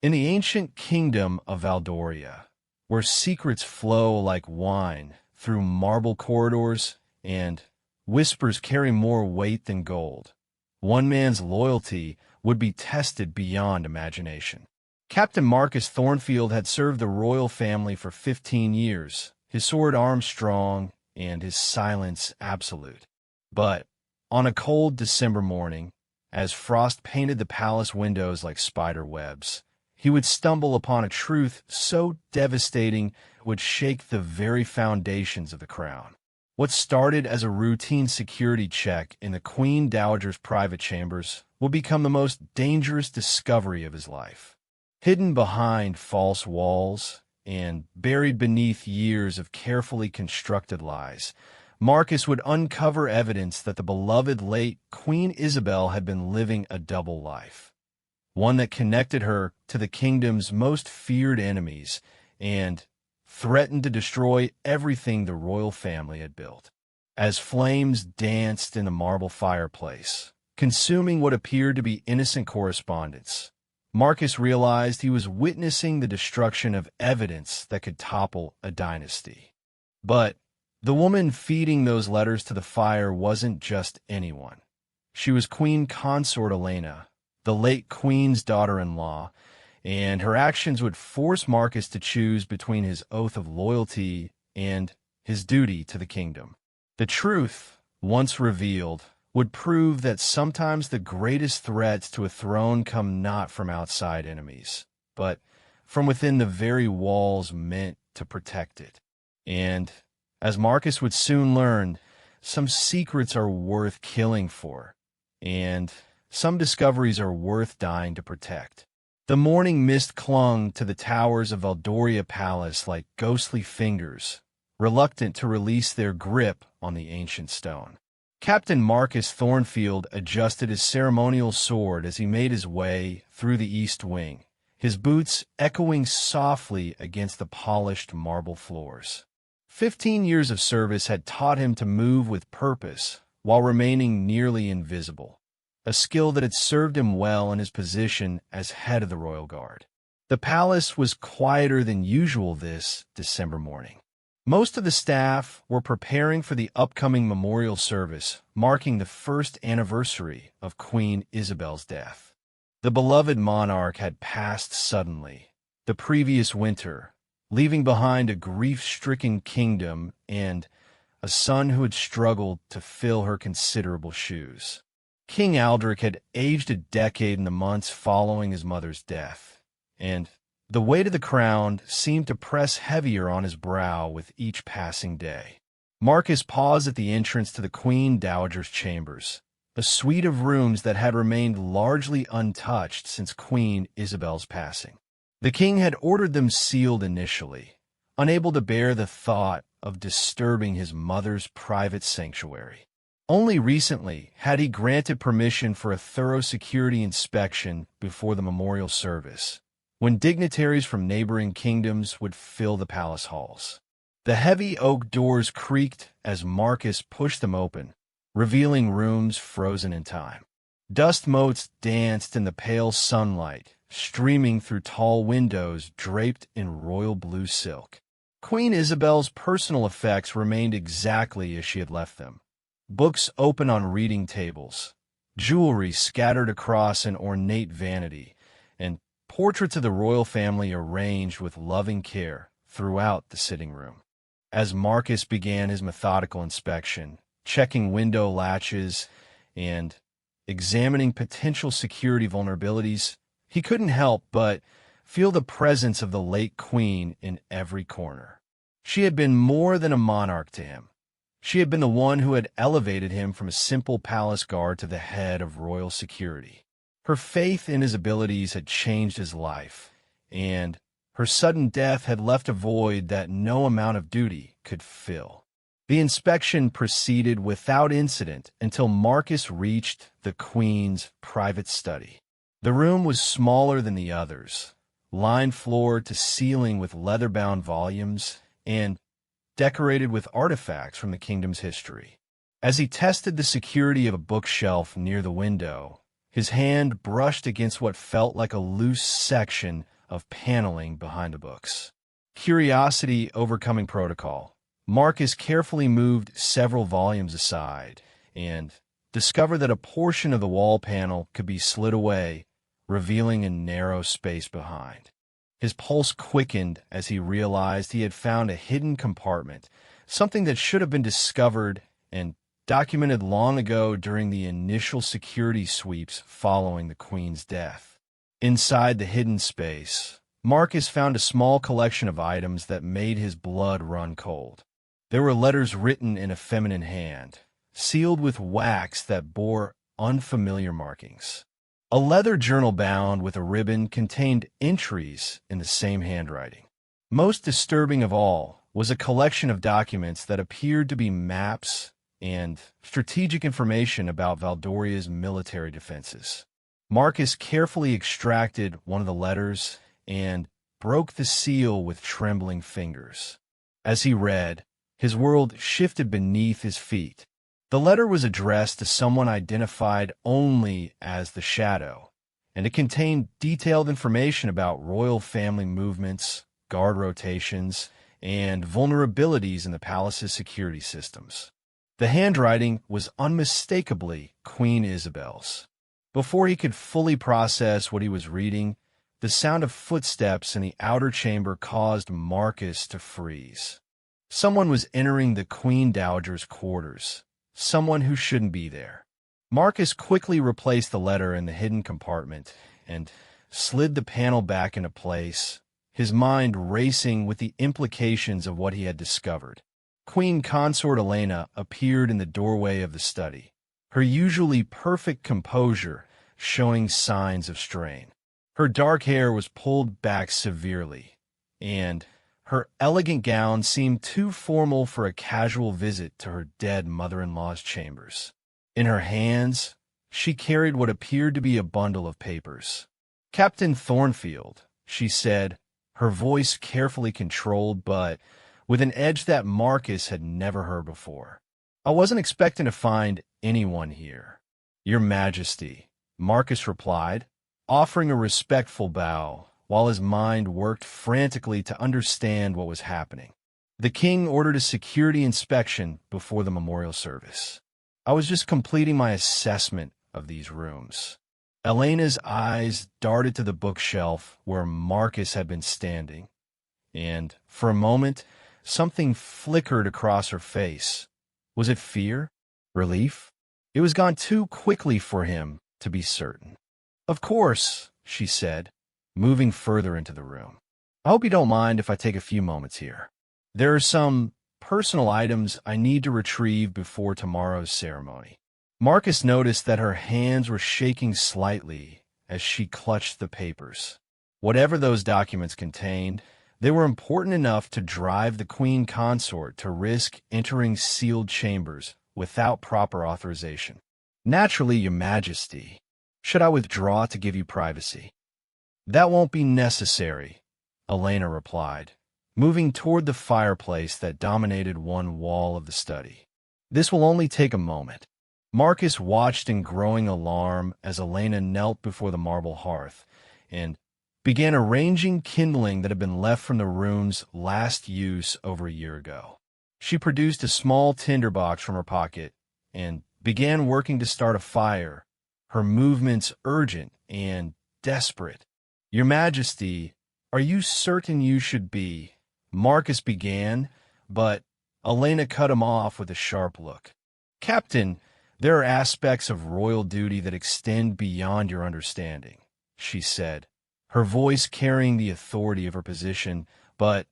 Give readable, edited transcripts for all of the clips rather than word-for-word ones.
In the ancient kingdom of Valdoria, where secrets flow like wine through marble corridors and whispers carry more weight than gold, one man's loyalty would be tested beyond imagination. Captain Marcus Thornfield had served the royal family for 15 years, his sword arm strong and his silence absolute. But on a cold December morning, as frost painted the palace windows like spider webs, he would stumble upon a truth so devastating it would shake the very foundations of the crown. What started as a routine security check in the Queen Dowager's private chambers would become the most dangerous discovery of his life. Hidden behind false walls and buried beneath years of carefully constructed lies, Marcus would uncover evidence that the beloved late Queen Isabel had been living a double life, one that connected her to the kingdom's most feared enemies and threatened to destroy everything the royal family had built. As flames danced in the marble fireplace, consuming what appeared to be innocent correspondence, Marcus realized he was witnessing the destruction of evidence that could topple a dynasty. But the woman feeding those letters to the fire wasn't just anyone. She was Queen Consort Elena, the late Queen's daughter-in-law, and her actions would force Marcus to choose between his oath of loyalty and his duty to the kingdom. The truth, once revealed, would prove that sometimes the greatest threats to a throne come not from outside enemies, but from within the very walls meant to protect it. And, as Marcus would soon learn, some secrets are worth killing for, and some discoveries are worth dying to protect. The morning mist clung to the towers of Valdoria Palace like ghostly fingers, reluctant to release their grip on the ancient stone. Captain Marcus Thornfield adjusted his ceremonial sword as he made his way through the east wing, his boots echoing softly against the polished marble floors. 15 years of service had taught him to move with purpose while remaining nearly invisible, a skill that had served him well in his position as head of the Royal Guard. The palace was quieter than usual this December morning. Most of the staff were preparing for the upcoming memorial service, marking the first anniversary of Queen Isabel's death. The beloved monarch had passed suddenly, the previous winter, leaving behind a grief-stricken kingdom and a son who had struggled to fill her considerable shoes. King Aldrich had aged a decade in the months following his mother's death, and the weight of the crown seemed to press heavier on his brow with each passing day. Marcus paused at the entrance to the Queen Dowager's chambers, a suite of rooms that had remained largely untouched since Queen Isabel's passing. The king had ordered them sealed initially, unable to bear the thought of disturbing his mother's private sanctuary. Only recently had he granted permission for a thorough security inspection before the memorial service, when dignitaries from neighboring kingdoms would fill the palace halls. The heavy oak doors creaked as Marcus pushed them open, revealing rooms frozen in time. Dust motes danced in the pale sunlight, streaming through tall windows draped in royal blue silk. Queen Isabel's personal effects remained exactly as she had left them. Books open on reading tables, jewelry scattered across an ornate vanity, and portraits of the royal family arranged with loving care throughout the sitting room. As Marcus began his methodical inspection, checking window latches and examining potential security vulnerabilities, he couldn't help but feel the presence of the late queen in every corner. She had been more than a monarch to him. She had been the one who had elevated him from a simple palace guard to the head of royal security. Her faith in his abilities had changed his life, and her sudden death had left a void that no amount of duty could fill. The inspection proceeded without incident until Marcus reached the Queen's private study. The room was smaller than the others, lined floor to ceiling with leather-bound volumes, and decorated with artifacts from the kingdom's history. As he tested the security of a bookshelf near the window, his hand brushed against what felt like a loose section of paneling behind the books. Curiosity overcoming protocol, Marcus carefully moved several volumes aside and discovered that a portion of the wall panel could be slid away, revealing a narrow space behind. His pulse quickened as he realized he had found a hidden compartment, something that should have been discovered and documented long ago during the initial security sweeps following the Queen's death. Inside the hidden space, Marcus found a small collection of items that made his blood run cold. There were letters written in a feminine hand, sealed with wax that bore unfamiliar markings. A leather journal bound with a ribbon contained entries in the same handwriting. Most disturbing of all was a collection of documents that appeared to be maps and strategic information about Valdoria's military defenses. Marcus carefully extracted one of the letters and broke the seal with trembling fingers. As he read, his world shifted beneath his feet. The letter was addressed to someone identified only as the Shadow, and it contained detailed information about royal family movements, guard rotations, and vulnerabilities in the palace's security systems. The handwriting was unmistakably Queen Isabel's. Before he could fully process what he was reading, the sound of footsteps in the outer chamber caused Marcus to freeze. Someone was entering the Queen Dowager's quarters, someone who shouldn't be there. Marcus quickly replaced the letter in the hidden compartment and slid the panel back into place, his mind racing with the implications of what he had discovered. Queen Consort Elena appeared in the doorway of the study, her usually perfect composure showing signs of strain. Her dark hair was pulled back severely, and her elegant gown seemed too formal for a casual visit to her dead mother-in-law's chambers. In her hands, she carried what appeared to be a bundle of papers. "Captain Thornfield," she said, her voice carefully controlled but with an edge that Marcus had never heard before. "I wasn't expecting to find anyone here." "Your Majesty," Marcus replied, offering a respectful bow while his mind worked frantically to understand what was happening. "The king ordered a security inspection before the memorial service. I was just completing my assessment of these rooms." Elena's eyes darted to the bookshelf where Marcus had been standing, and for a moment, something flickered across her face. Was it fear? Relief? It was gone too quickly for him to be certain. "Of course," she said, moving further into the room. "I hope you don't mind if I take a few moments here. There are some personal items I need to retrieve before tomorrow's ceremony." Marcus noticed that her hands were shaking slightly as she clutched the papers. Whatever those documents contained, they were important enough to drive the Queen Consort to risk entering sealed chambers without proper authorization. "Naturally, Your Majesty. Should I withdraw to give you privacy?" "That won't be necessary," Elena replied, moving toward the fireplace that dominated one wall of the study. "This will only take a moment." Marcus watched in growing alarm as Elena knelt before the marble hearth and began arranging kindling that had been left from the room's last use over a year ago. She produced a small tinderbox from her pocket and began working to start a fire, her movements urgent and desperate. "Your Majesty, are you certain you should be?" Marcus began, but Elena cut him off with a sharp look. "Captain, there are aspects of royal duty that extend beyond your understanding," she said, her voice carrying the authority of her position, but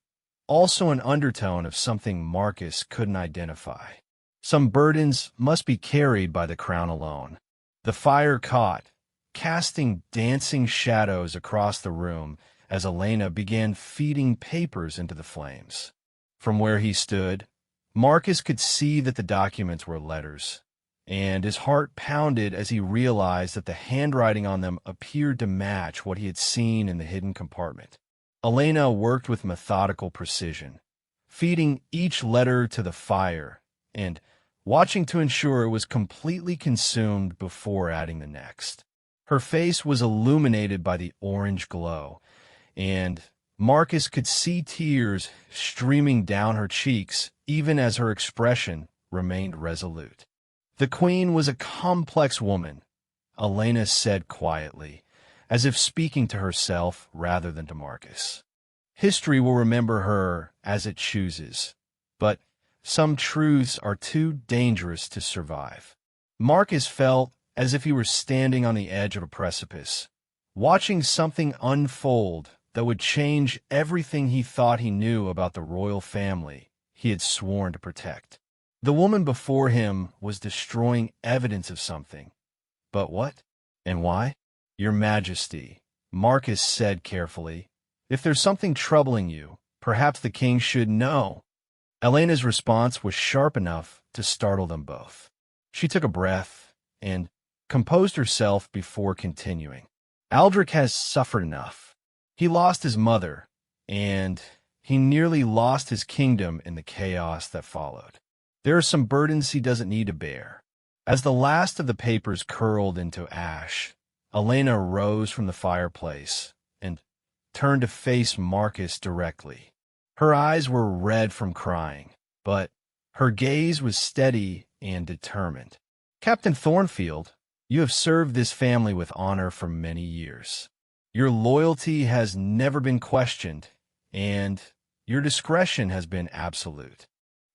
also an undertone of something Marcus couldn't identify. "Some burdens must be carried by the crown alone." The fire caught, casting dancing shadows across the room as Elena began feeding papers into the flames. From where he stood, Marcus could see that the documents were letters, and his heart pounded as he realized that the handwriting on them appeared to match what he had seen in the hidden compartment. Elena worked with methodical precision, feeding each letter to the fire and watching to ensure it was completely consumed before adding the next. Her face was illuminated by the orange glow, and Marcus could see tears streaming down her cheeks even as her expression remained resolute. The queen was a complex woman, Elena said quietly, as if speaking to herself rather than to Marcus. History will remember her as it chooses, but some truths are too dangerous to survive. Marcus felt as if he were standing on the edge of a precipice, watching something unfold that would change everything he thought he knew about the royal family he had sworn to protect. The woman before him was destroying evidence of something. But what? And why? Your Majesty, Marcus said carefully, if there's something troubling you, perhaps the king should know. Elena's response was sharp enough to startle them both. She took a breath and composed herself before continuing. Aldrich has suffered enough. He lost his mother, and he nearly lost his kingdom in the chaos that followed. There are some burdens he doesn't need to bear. As the last of the papers curled into ash, Elena rose from the fireplace and turned to face Marcus directly. Her eyes were red from crying, but her gaze was steady and determined. Captain Thornfield, you have served this family with honor for many years. Your loyalty has never been questioned, and your discretion has been absolute.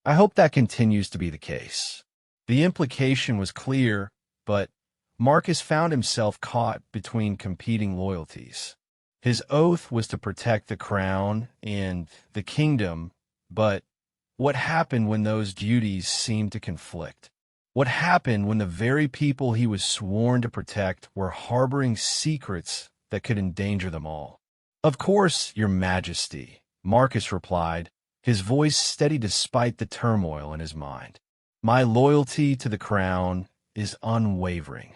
I hope that continues to be the case. The implication was clear, but Marcus found himself caught between competing loyalties. His oath was to protect the crown and the kingdom, but what happened when those duties seemed to conflict? What happened when the very people he was sworn to protect were harboring secrets that could endanger them all? Of course, Your Majesty, Marcus replied, his voice steady despite the turmoil in his mind. My loyalty to the crown is unwavering.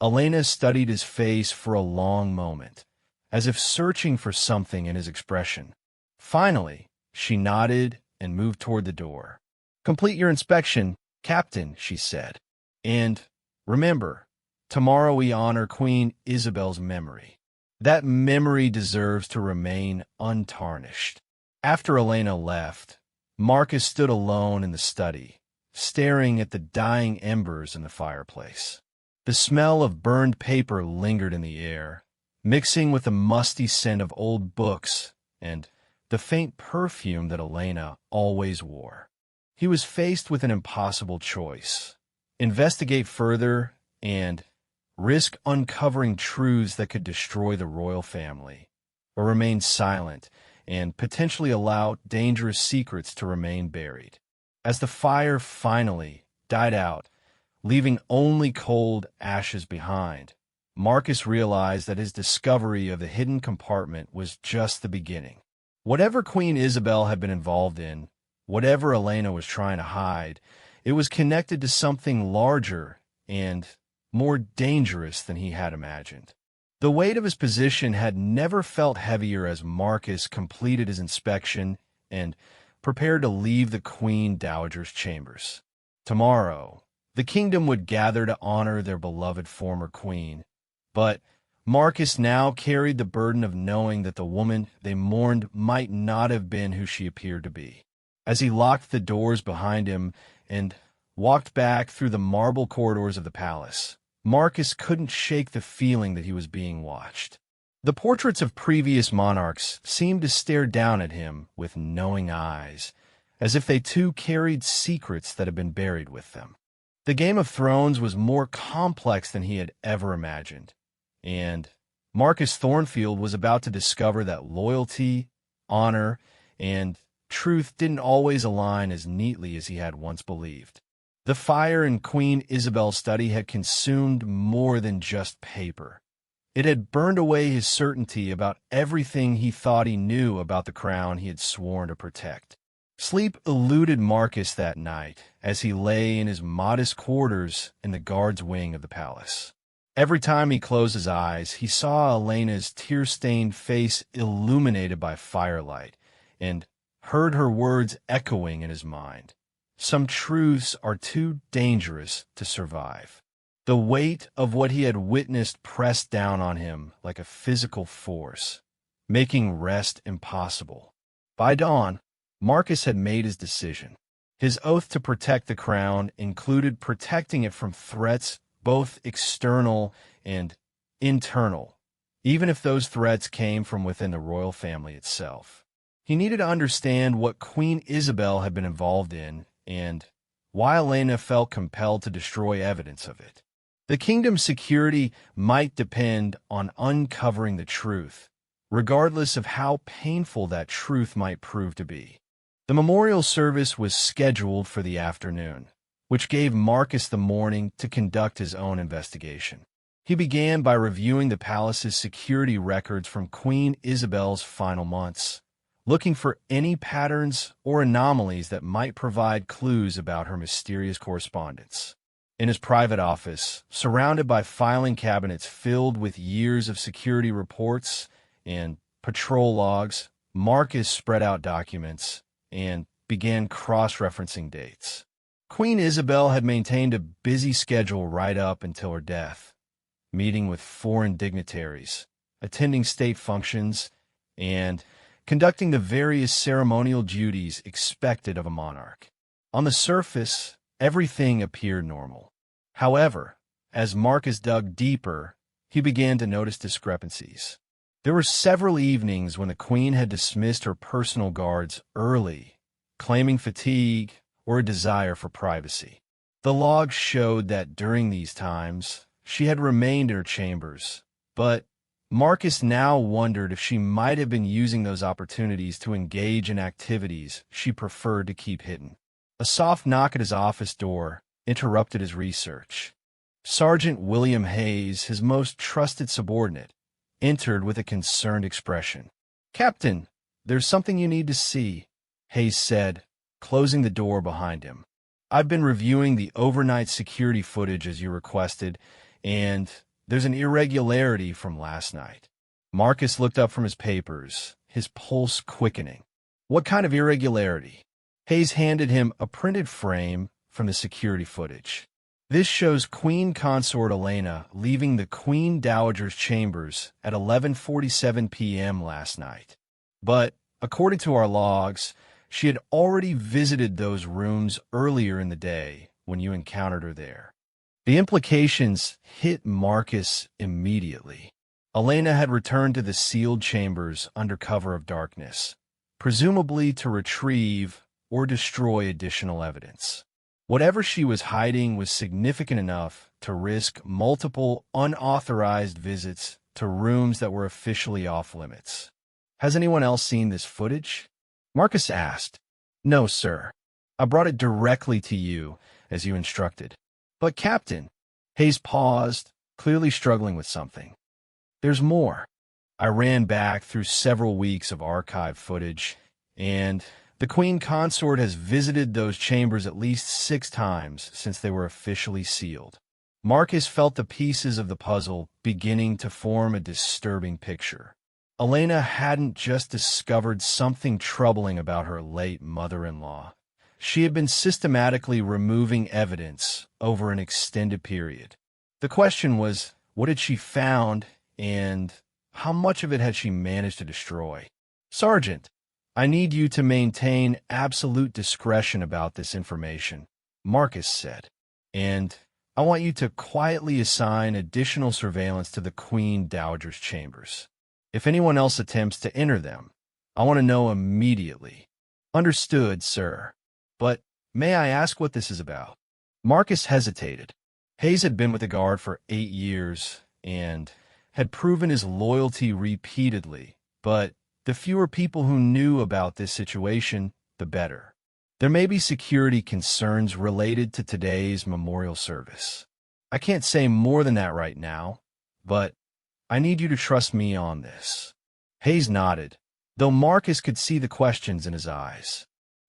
Elena studied his face for a long moment, as if searching for something in his expression. Finally, she nodded and moved toward the door. Complete your inspection, Captain, she said. And remember, tomorrow we honor Queen Isabel's memory. That memory deserves to remain untarnished. After Elena left, Marcus stood alone in the study, staring at the dying embers in the fireplace. The smell of burned paper lingered in the air, mixing with the musty scent of old books and the faint perfume that Elena always wore. He was faced with an impossible choice: investigate further and risk uncovering truths that could destroy the royal family, or remain silent and potentially allow dangerous secrets to remain buried. As the fire finally died out, leaving only cold ashes behind, Marcus realized that his discovery of the hidden compartment was just the beginning. Whatever Queen Isabel had been involved in, whatever Elena was trying to hide, it was connected to something larger and more dangerous than he had imagined. The weight of his position had never felt heavier as Marcus completed his inspection and prepared to leave the Queen Dowager's chambers. Tomorrow, the kingdom would gather to honor their beloved former queen, but Marcus now carried the burden of knowing that the woman they mourned might not have been who she appeared to be. As he locked the doors behind him and walked back through the marble corridors of the palace, Marcus couldn't shake the feeling that he was being watched. The portraits of previous monarchs seemed to stare down at him with knowing eyes, as if they too carried secrets that had been buried with them. The Game of Thrones was more complex than he had ever imagined, and Marcus Thornfield was about to discover that loyalty, honor, and truth didn't always align as neatly as he had once believed. The fire in Queen Isabel's study had consumed more than just paper. It had burned away his certainty about everything he thought he knew about the crown he had sworn to protect. Sleep eluded Marcus that night as he lay in his modest quarters in the guard's wing of the palace. Every time he closed his eyes, he saw Elena's tear-stained face illuminated by firelight and heard her words echoing in his mind. Some truths are too dangerous to survive. The weight of what he had witnessed pressed down on him like a physical force, making rest impossible. By dawn, Marcus had made his decision. His oath to protect the crown included protecting it from threats both external and internal, even if those threats came from within the royal family itself. He needed to understand what Queen Isabel had been involved in and why Elena felt compelled to destroy evidence of it. The kingdom's security might depend on uncovering the truth, regardless of how painful that truth might prove to be. The memorial service was scheduled for the afternoon, which gave Marcus the morning to conduct his own investigation. He began by reviewing the palace's security records from Queen Isabel's final months, looking for any patterns or anomalies that might provide clues about her mysterious correspondence. In his private office, surrounded by filing cabinets filled with years of security reports and patrol logs, Marcus spread out documents and began cross-referencing dates. Queen Isabel had maintained a busy schedule right up until her death, meeting with foreign dignitaries, attending state functions, and conducting the various ceremonial duties expected of a monarch. On the surface, everything appeared normal. However, as Marcus dug deeper, he began to notice discrepancies. There were several evenings when the Queen had dismissed her personal guards early, claiming fatigue or a desire for privacy. The logs showed that during these times, she had remained in her chambers, but Marcus now wondered if she might have been using those opportunities to engage in activities she preferred to keep hidden. A soft knock at his office door interrupted his research. Sergeant William Hayes, his most trusted subordinate, entered with a concerned expression. "Captain, there's something you need to see," Hayes said, closing the door behind him. "I've been reviewing the overnight security footage as you requested, and there's an irregularity from last night." Marcus looked up from his papers, his pulse quickening. "What kind of irregularity?" Hayes handed him a printed frame from the security footage. "This shows Queen Consort Elena leaving the Queen Dowager's chambers at 11:47 p.m. last night. But, according to our logs, she had already visited those rooms earlier in the day when you encountered her there." The implications hit Marcus immediately. Elena had returned to the sealed chambers under cover of darkness, presumably to retrieve or destroy additional evidence. Whatever she was hiding was significant enough to risk multiple unauthorized visits to rooms that were officially off-limits. "Has anyone else seen this footage?" Marcus asked. "No, sir. I brought it directly to you, as you instructed." "But, Captain," Hayes paused, clearly struggling with something. "There's more. I ran back through several weeks of archive footage, and the Queen Consort has visited those chambers at least 6 times since they were officially sealed." Marcus felt the pieces of the puzzle beginning to form a disturbing picture. Elena hadn't just discovered something troubling about her late mother-in-law. She had been systematically removing evidence over an extended period. The question was, what had she found, and how much of it had she managed to destroy? "Sergeant, I need you to maintain absolute discretion about this information," Marcus said. "And I want you to quietly assign additional surveillance to the Queen Dowager's chambers. If anyone else attempts to enter them, I want to know immediately." "Understood, sir. But may I ask what this is about?" Marcus hesitated. Hayes had been with the Guard for 8 years and had proven his loyalty repeatedly, but the fewer people who knew about this situation, the better. "There may be security concerns related to today's memorial service. I can't say more than that right now, but I need you to trust me on this." Hayes nodded, though Marcus could see the questions in his eyes.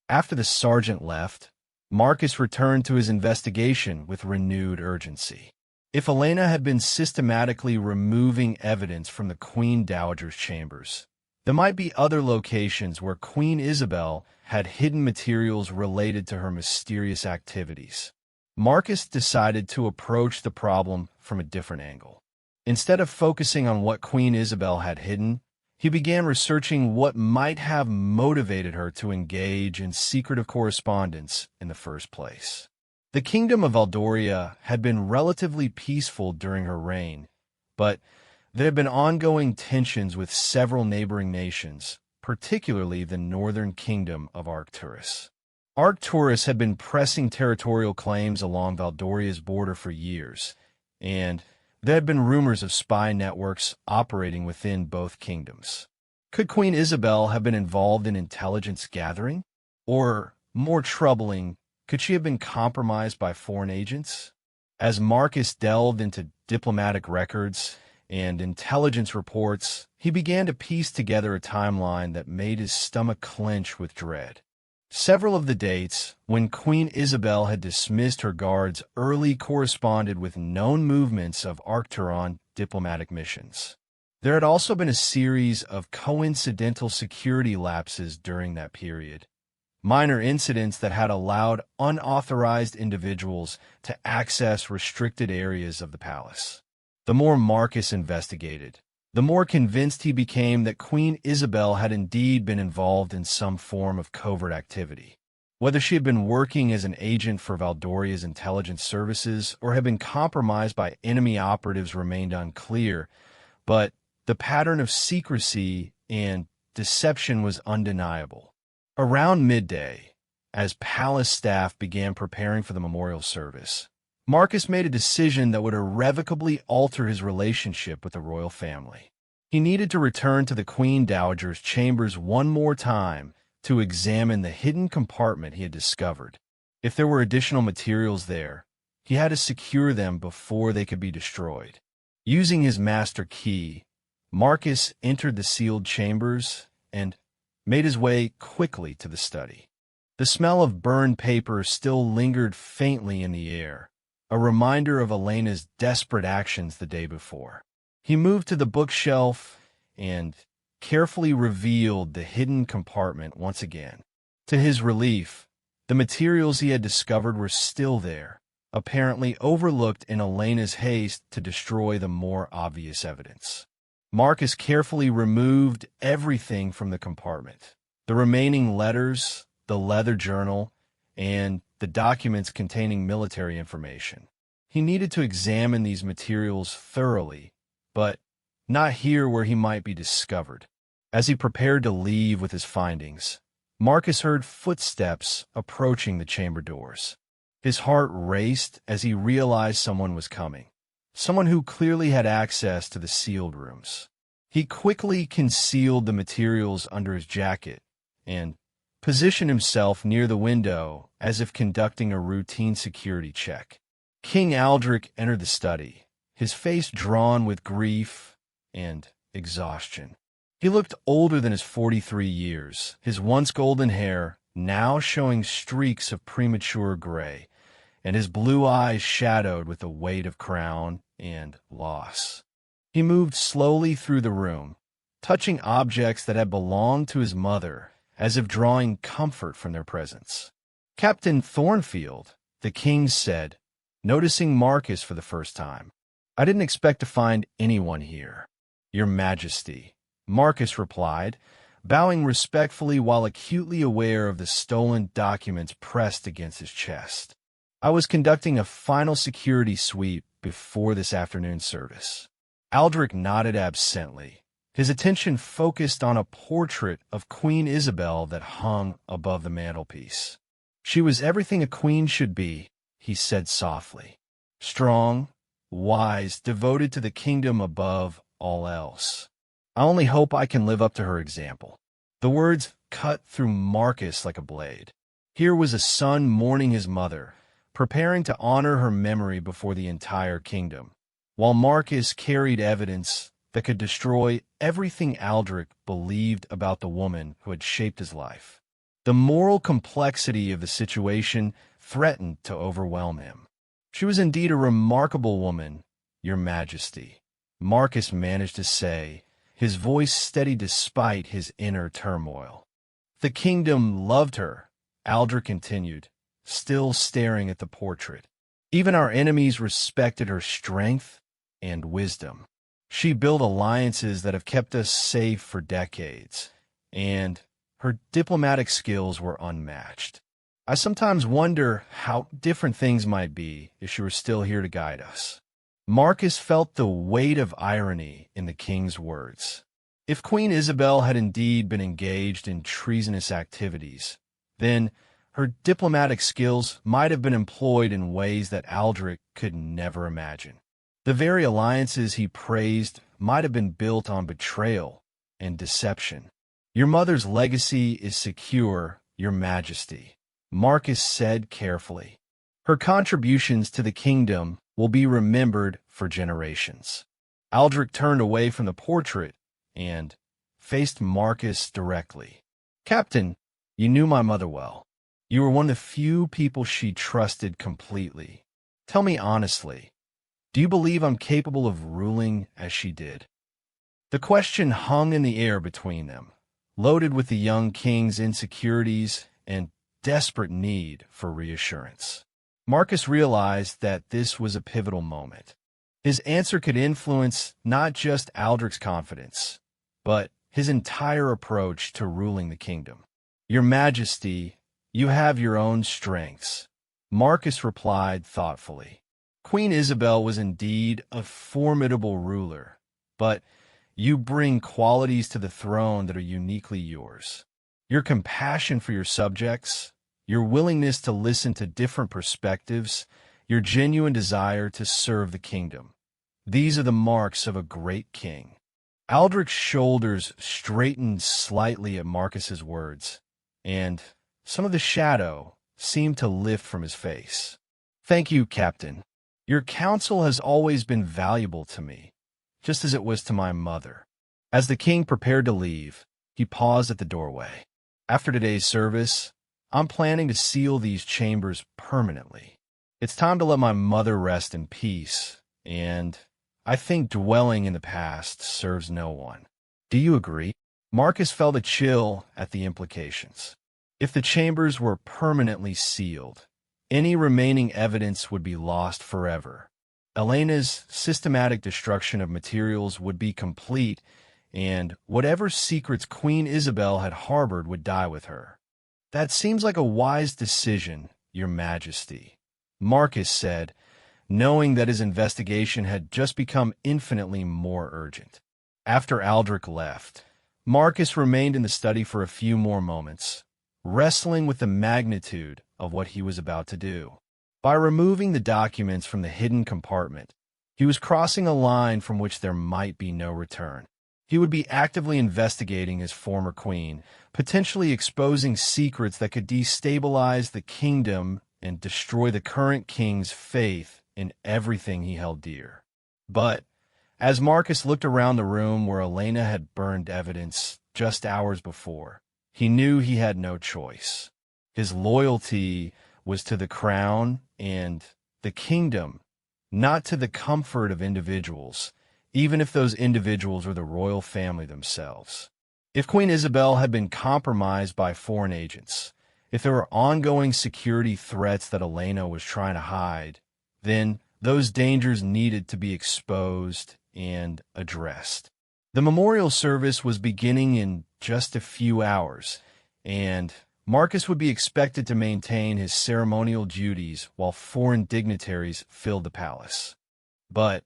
After the sergeant left, Marcus returned to his investigation with renewed urgency. If Elena had been systematically removing evidence from the Queen Dowager's chambers, there might be other locations where Queen Isabel had hidden materials related to her mysterious activities. Marcus decided to approach the problem from a different angle. Instead of focusing on what Queen Isabel had hidden, He began researching what might have motivated her to engage in secretive correspondence in the first place. The kingdom of Valdoria had been relatively peaceful during her reign, but there had been ongoing tensions with several neighboring nations, particularly the northern kingdom of Arcturus. Arcturus had been pressing territorial claims along Valdoria's border for years, and there had been rumors of spy networks operating within both kingdoms. Could Queen Isabel have been involved in intelligence gathering? Or, more troubling, could she have been compromised by foreign agents? As Marcus delved into diplomatic records and intelligence reports, he began to piece together a timeline that made his stomach clench with dread. Several of the dates, when Queen Isabel had dismissed her guards, early corresponded with known movements of Arcturon diplomatic missions. There had also been a series of coincidental security lapses during that period, minor incidents that had allowed unauthorized individuals to access restricted areas of the palace. The more Marcus investigated, the more convinced he became that Queen Isabel had indeed been involved in some form of covert activity. Whether she had been working as an agent for Valdoria's intelligence services or had been compromised by enemy operatives remained unclear, but the pattern of secrecy and deception was undeniable. Around midday, as palace staff began preparing for the memorial service, Marcus made a decision that would irrevocably alter his relationship with the royal family. He needed to return to the Queen Dowager's chambers one more time to examine the hidden compartment he had discovered. If there were additional materials there, he had to secure them before they could be destroyed. Using his master key, Marcus entered the sealed chambers and made his way quickly to the study. The smell of burned paper still lingered faintly in the air, a reminder of Elena's desperate actions the day before. He moved to the bookshelf and carefully revealed the hidden compartment once again. To his relief, the materials he had discovered were still there, apparently overlooked in Elena's haste to destroy the more obvious evidence. Marcus carefully removed everything from the compartment: the remaining letters, the leather journal, and the documents containing military information. He needed to examine these materials thoroughly, but not here where he might be discovered. As he prepared to leave with his findings, Marcus heard footsteps approaching the chamber doors. His heart raced as he realized someone was coming, someone who clearly had access to the sealed rooms. He quickly concealed the materials under his jacket and positioned himself near the window as if conducting a routine security check. King Aldrich entered the study, his face drawn with grief and exhaustion. He looked older than his 43 years, his once golden hair now showing streaks of premature gray, and his blue eyes shadowed with the weight of crown and loss. He moved slowly through the room, touching objects that had belonged to his mother, as if drawing comfort from their presence. "Captain Thornfield," the king said, noticing Marcus for the first time. "I didn't expect to find anyone here." "Your Majesty," Marcus replied, bowing respectfully while acutely aware of the stolen documents pressed against his chest. "I was conducting a final security sweep before this afternoon's service." Aldrich nodded absently, his attention focused on a portrait of Queen Isabel that hung above the mantelpiece. "She was everything a queen should be," he said softly. "Strong, wise, devoted to the kingdom above all else. I only hope I can live up to her example." The words cut through Marcus like a blade. Here was a son mourning his mother, preparing to honor her memory before the entire kingdom, while Marcus carried evidence that could destroy everything Aldrich believed about the woman who had shaped his life. The moral complexity of the situation threatened to overwhelm him. "She was indeed a remarkable woman, Your Majesty," Marcus managed to say, his voice steady despite his inner turmoil. "The kingdom loved her," Aldrich continued, still staring at the portrait. "Even our enemies respected her strength and wisdom. She built alliances that have kept us safe for decades, and her diplomatic skills were unmatched. I sometimes wonder how different things might be if she were still here to guide us. Marcus felt the weight of irony in the king's words. If Queen Isabel had indeed been engaged in treasonous activities, then her diplomatic skills might have been employed in ways that Aldrich could never imagine. The very alliances he praised might have been built on betrayal and deception. Your mother's legacy is secure, Your Majesty, Marcus said carefully. Her contributions to the kingdom will be remembered for generations. Aldrich turned away from the portrait and faced Marcus directly. Captain, you knew my mother well. You were one of the few people she trusted completely. Tell me honestly, do you believe I'm capable of ruling as she did? The question hung in the air between them, loaded with the young king's insecurities and desperate need for reassurance. Marcus realized that this was a pivotal moment. His answer could influence not just Aldrich's confidence, but his entire approach to ruling the kingdom. Your Majesty, you have your own strengths, Marcus replied thoughtfully. Queen Isabel was indeed a formidable ruler, but you bring qualities to the throne that are uniquely yours. Your compassion for your subjects, your willingness to listen to different perspectives, your genuine desire to serve the kingdom. These are the marks of a great king. Aldrich's shoulders straightened slightly at Marcus's words, and some of the shadow seemed to lift from his face. Thank you, Captain. Your counsel has always been valuable to me, just as it was to my mother. As the king prepared to leave, he paused at the doorway. After today's service, I'm planning to seal these chambers permanently. It's time to let my mother rest in peace, and I think dwelling in the past serves no one. Do you agree? Marcus felt a chill at the implications. If the chambers were permanently sealed, any remaining evidence would be lost forever. Elena's systematic destruction of materials would be complete, and whatever secrets Queen Isabel had harbored would die with her. That seems like a wise decision, Your Majesty, Marcus said, knowing that his investigation had just become infinitely more urgent. After Aldrich left, Marcus remained in the study for a few more moments, wrestling with the magnitude of what he was about to do. By removing the documents from the hidden compartment, he was crossing a line from which there might be no return. He would be actively investigating his former queen, potentially exposing secrets that could destabilize the kingdom and destroy the current king's faith in everything he held dear. But as Marcus looked around the room where Elena had burned evidence just hours before, he knew he had no choice. His loyalty was to the crown and the kingdom, not to the comfort of individuals, even if those individuals were the royal family themselves. If Queen Isabel had been compromised by foreign agents, if there were ongoing security threats that Elena was trying to hide, then those dangers needed to be exposed and addressed. The memorial service was beginning in just a few hours, and Marcus would be expected to maintain his ceremonial duties while foreign dignitaries filled the palace. But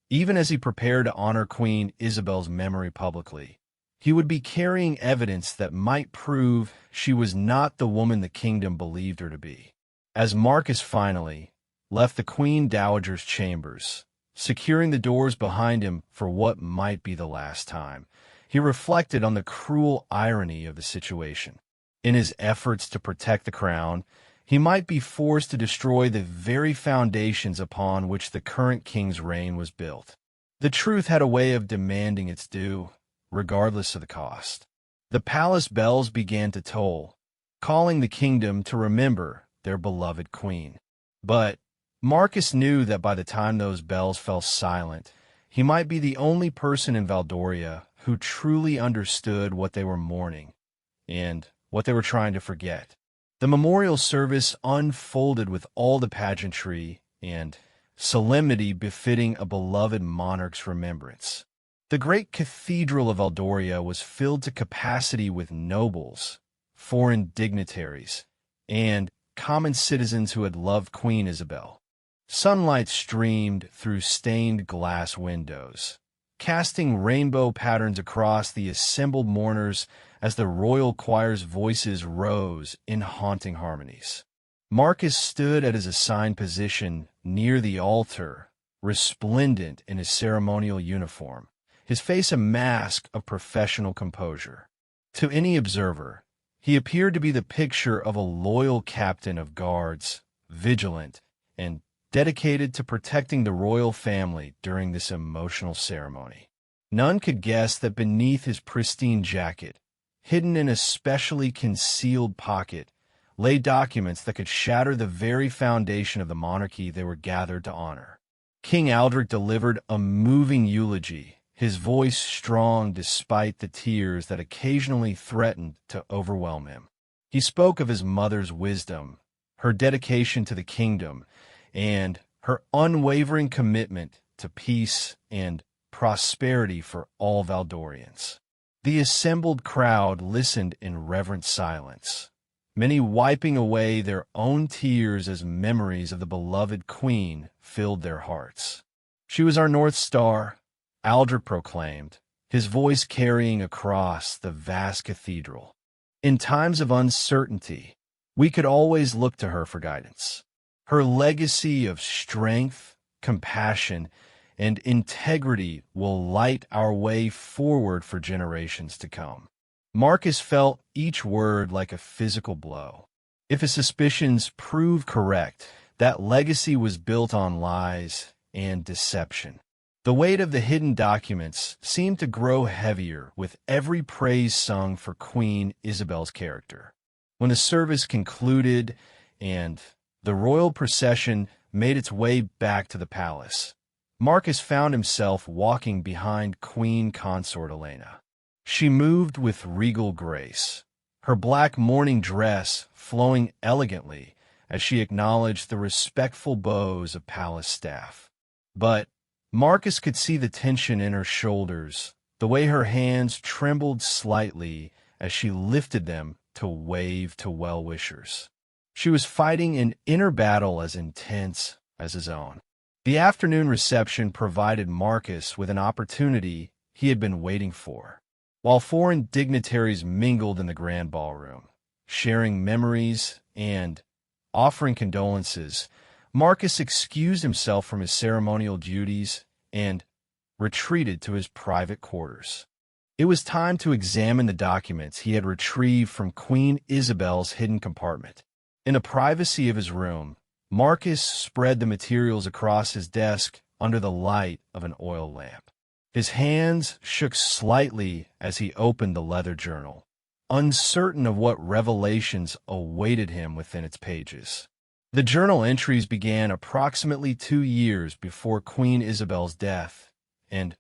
even as he prepared to honor Queen Isabel's memory publicly, he would be carrying evidence that might prove she was not the woman the kingdom believed her to be. As Marcus finally left the Queen Dowager's chambers, securing the doors behind him for what might be the last time, he reflected on the cruel irony of the situation. In his efforts to protect the crown, he might be forced to destroy the very foundations upon which the current king's reign was built. The truth had a way of demanding its due, regardless of the cost. The palace bells began to toll, calling the kingdom to remember their beloved queen. But Marcus knew that by the time those bells fell silent, he might be the only person in Valdoria who truly understood what they were mourning and what they were trying to forget. The memorial service unfolded with all the pageantry and solemnity befitting a beloved monarch's remembrance. The great cathedral of Valdoria was filled to capacity with nobles, foreign dignitaries, and common citizens who had loved Queen Isabel. Sunlight streamed through stained glass windows, casting rainbow patterns across the assembled mourners as the royal choir's voices rose in haunting harmonies. Marcus stood at his assigned position near the altar, resplendent in his ceremonial uniform, his face a mask of professional composure. To any observer, he appeared to be the picture of a loyal captain of guards, vigilant and dedicated to protecting the royal family during this emotional ceremony. None could guess that beneath his pristine jacket, hidden in a specially concealed pocket, lay documents that could shatter the very foundation of the monarchy they were gathered to honor. King Aldrich delivered a moving eulogy, his voice strong despite the tears that occasionally threatened to overwhelm him. He spoke of his mother's wisdom, her dedication to the kingdom, and her unwavering commitment to peace and prosperity for all Valdorians. The assembled crowd listened in reverent silence, many wiping away their own tears as memories of the beloved queen filled their hearts. "She was our North Star," Aldrich proclaimed, his voice carrying across the vast cathedral. "In times of uncertainty, we could always look to her for guidance. Her legacy of strength, compassion, and integrity will light our way forward for generations to come." Marcus felt each word like a physical blow. If his suspicions proved correct, that legacy was built on lies and deception. The weight of the hidden documents seemed to grow heavier with every praise sung for Queen Isabel's character. When the service concluded and the royal procession made its way back to the palace, Marcus found himself walking behind Queen Consort Elena. She moved with regal grace, her black mourning dress flowing elegantly as she acknowledged the respectful bows of palace staff. But Marcus could see the tension in her shoulders, the way her hands trembled slightly as she lifted them to wave to well-wishers. She was fighting an inner battle as intense as his own. The afternoon reception provided Marcus with an opportunity he had been waiting for. While foreign dignitaries mingled in the grand ballroom, sharing memories and offering condolences, Marcus excused himself from his ceremonial duties and retreated to his private quarters. It was time to examine the documents he had retrieved from Queen Isabel's hidden compartment. In the privacy of his room, Marcus spread the materials across his desk under the light of an oil lamp. His hands shook slightly as he opened the leather journal, uncertain of what revelations awaited him within its pages. The journal entries began approximately 2 years before Queen Isabel's death and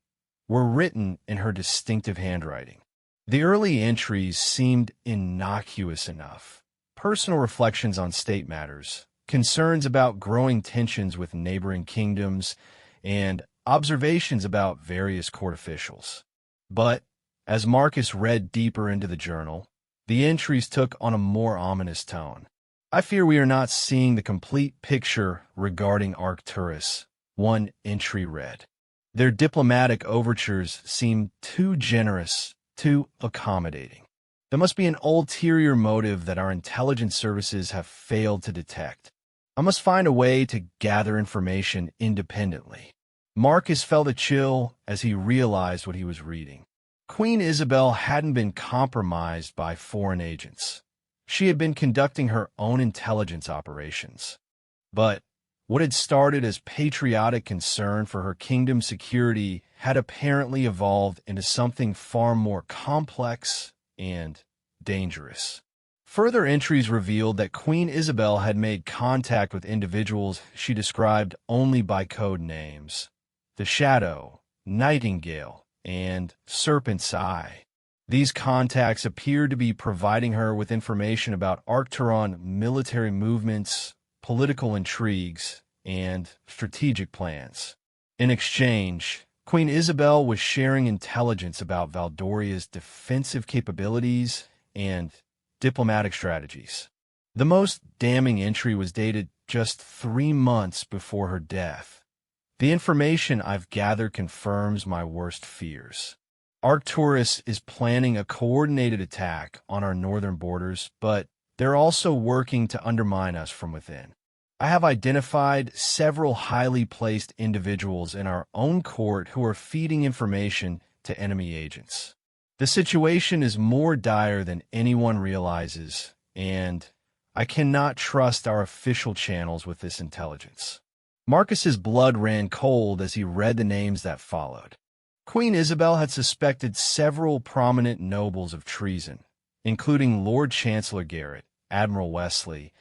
were written in her distinctive handwriting. The early entries seemed innocuous enough. Personal reflections on state matters, concerns about growing tensions with neighboring kingdoms, and observations about various court officials. But as Marcus read deeper into the journal, the entries took on a more ominous tone. "I fear we are not seeing the complete picture regarding Arcturus," one entry read. "Their diplomatic overtures seem too generous, too accommodating. There must be an ulterior motive that our intelligence services have failed to detect. I must find a way to gather information independently." Marcus felt a chill as he realized what he was reading. Queen Isabel hadn't been compromised by foreign agents. She had been conducting her own intelligence operations. But what had started as patriotic concern for her kingdom's security had apparently evolved into something far more complex and dangerous. Further entries revealed that Queen Isabel had made contact with individuals she described only by code names: the Shadow, Nightingale, and Serpent's Eye. These contacts appeared to be providing her with information about Arcturon military movements, political intrigues, and strategic plans. In exchange, Queen Isabel was sharing intelligence about Valdoria's defensive capabilities and diplomatic strategies. The most damning entry was dated just 3 months before her death. The information I've gathered confirms my worst fears. Arcturus is planning a coordinated attack on our northern borders, but they're also working to undermine us from within. I have identified several highly placed individuals in our own court who are feeding information to enemy agents. The situation is more dire than anyone realizes, and I cannot trust our official channels with this intelligence. Marcus's blood ran cold as he read the names that followed. Queen Isabel had suspected several prominent nobles of treason, including Lord Chancellor Garrett, Admiral Wesley,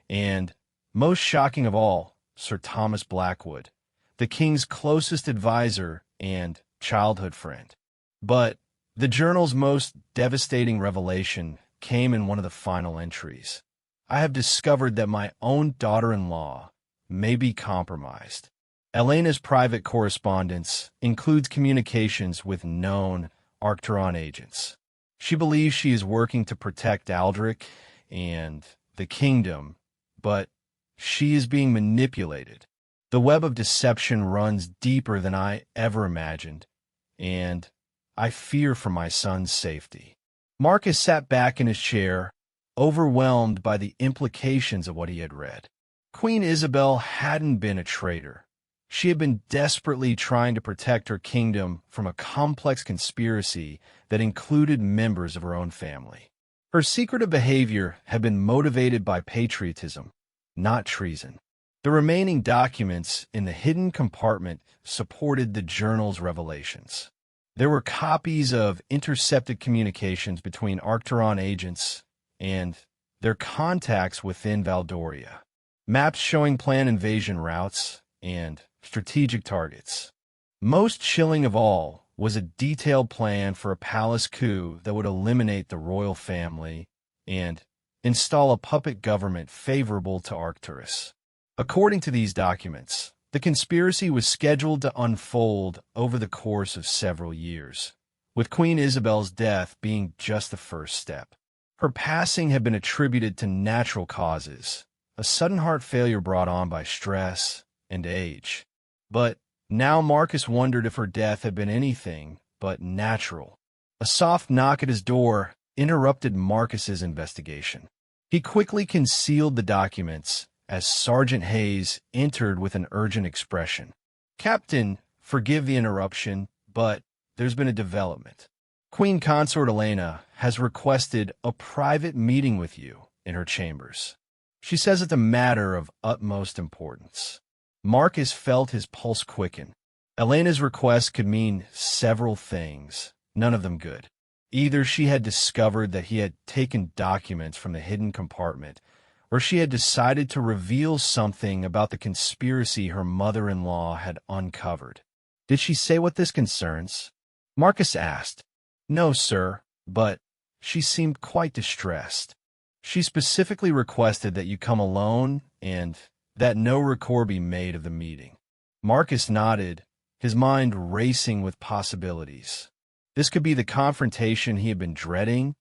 and, most shocking of all, Sir Thomas Blackwood, the king's closest advisor and childhood friend. But the journal's most devastating revelation came in one of the final entries. I have discovered that my own daughter-in-law may be compromised. Elena's private correspondence includes communications with known Arcturon agents. She believes she is working to protect Aldrich and the kingdom, but she is being manipulated. The web of deception runs deeper than I ever imagined, and I fear for my son's safety. Marcus sat back in his chair, overwhelmed by the implications of what he had read. Queen Isabel hadn't been a traitor. She had been desperately trying to protect her kingdom from a complex conspiracy that included members of her own family. Her secretive behavior had been motivated by patriotism, not treason. The remaining documents in the hidden compartment supported the journal's revelations. There were copies of intercepted communications between Arcturon agents and their contacts within Valdoria, maps showing planned invasion routes and strategic targets. Most chilling of all was a detailed plan for a palace coup that would eliminate the royal family and install a puppet government favorable to Arcturus. According to these documents, the conspiracy was scheduled to unfold over the course of several years, with Queen Isabel's death being just the first step. Her passing had been attributed to natural causes, a sudden heart failure brought on by stress and age. But now Marcus wondered if her death had been anything but natural. A soft knock at his door interrupted Marcus's investigation. He quickly concealed the documents as Sergeant Hayes entered with an urgent expression. "Captain, forgive the interruption, but there's been a development. Queen Consort Elena has requested a private meeting with you in her chambers. She says it's a matter of utmost importance." Marcus felt his pulse quicken. Elena's request could mean several things, none of them good. Either she had discovered that he had taken documents from the hidden compartment, or she had decided to reveal something about the conspiracy her mother-in-law had uncovered. "Did she say what this concerns?" Marcus asked. "No, sir, but she seemed quite distressed. She specifically requested that you come alone and that no record be made of the meeting." Marcus nodded, his mind racing with possibilities. This could be the confrontation he had been dreading,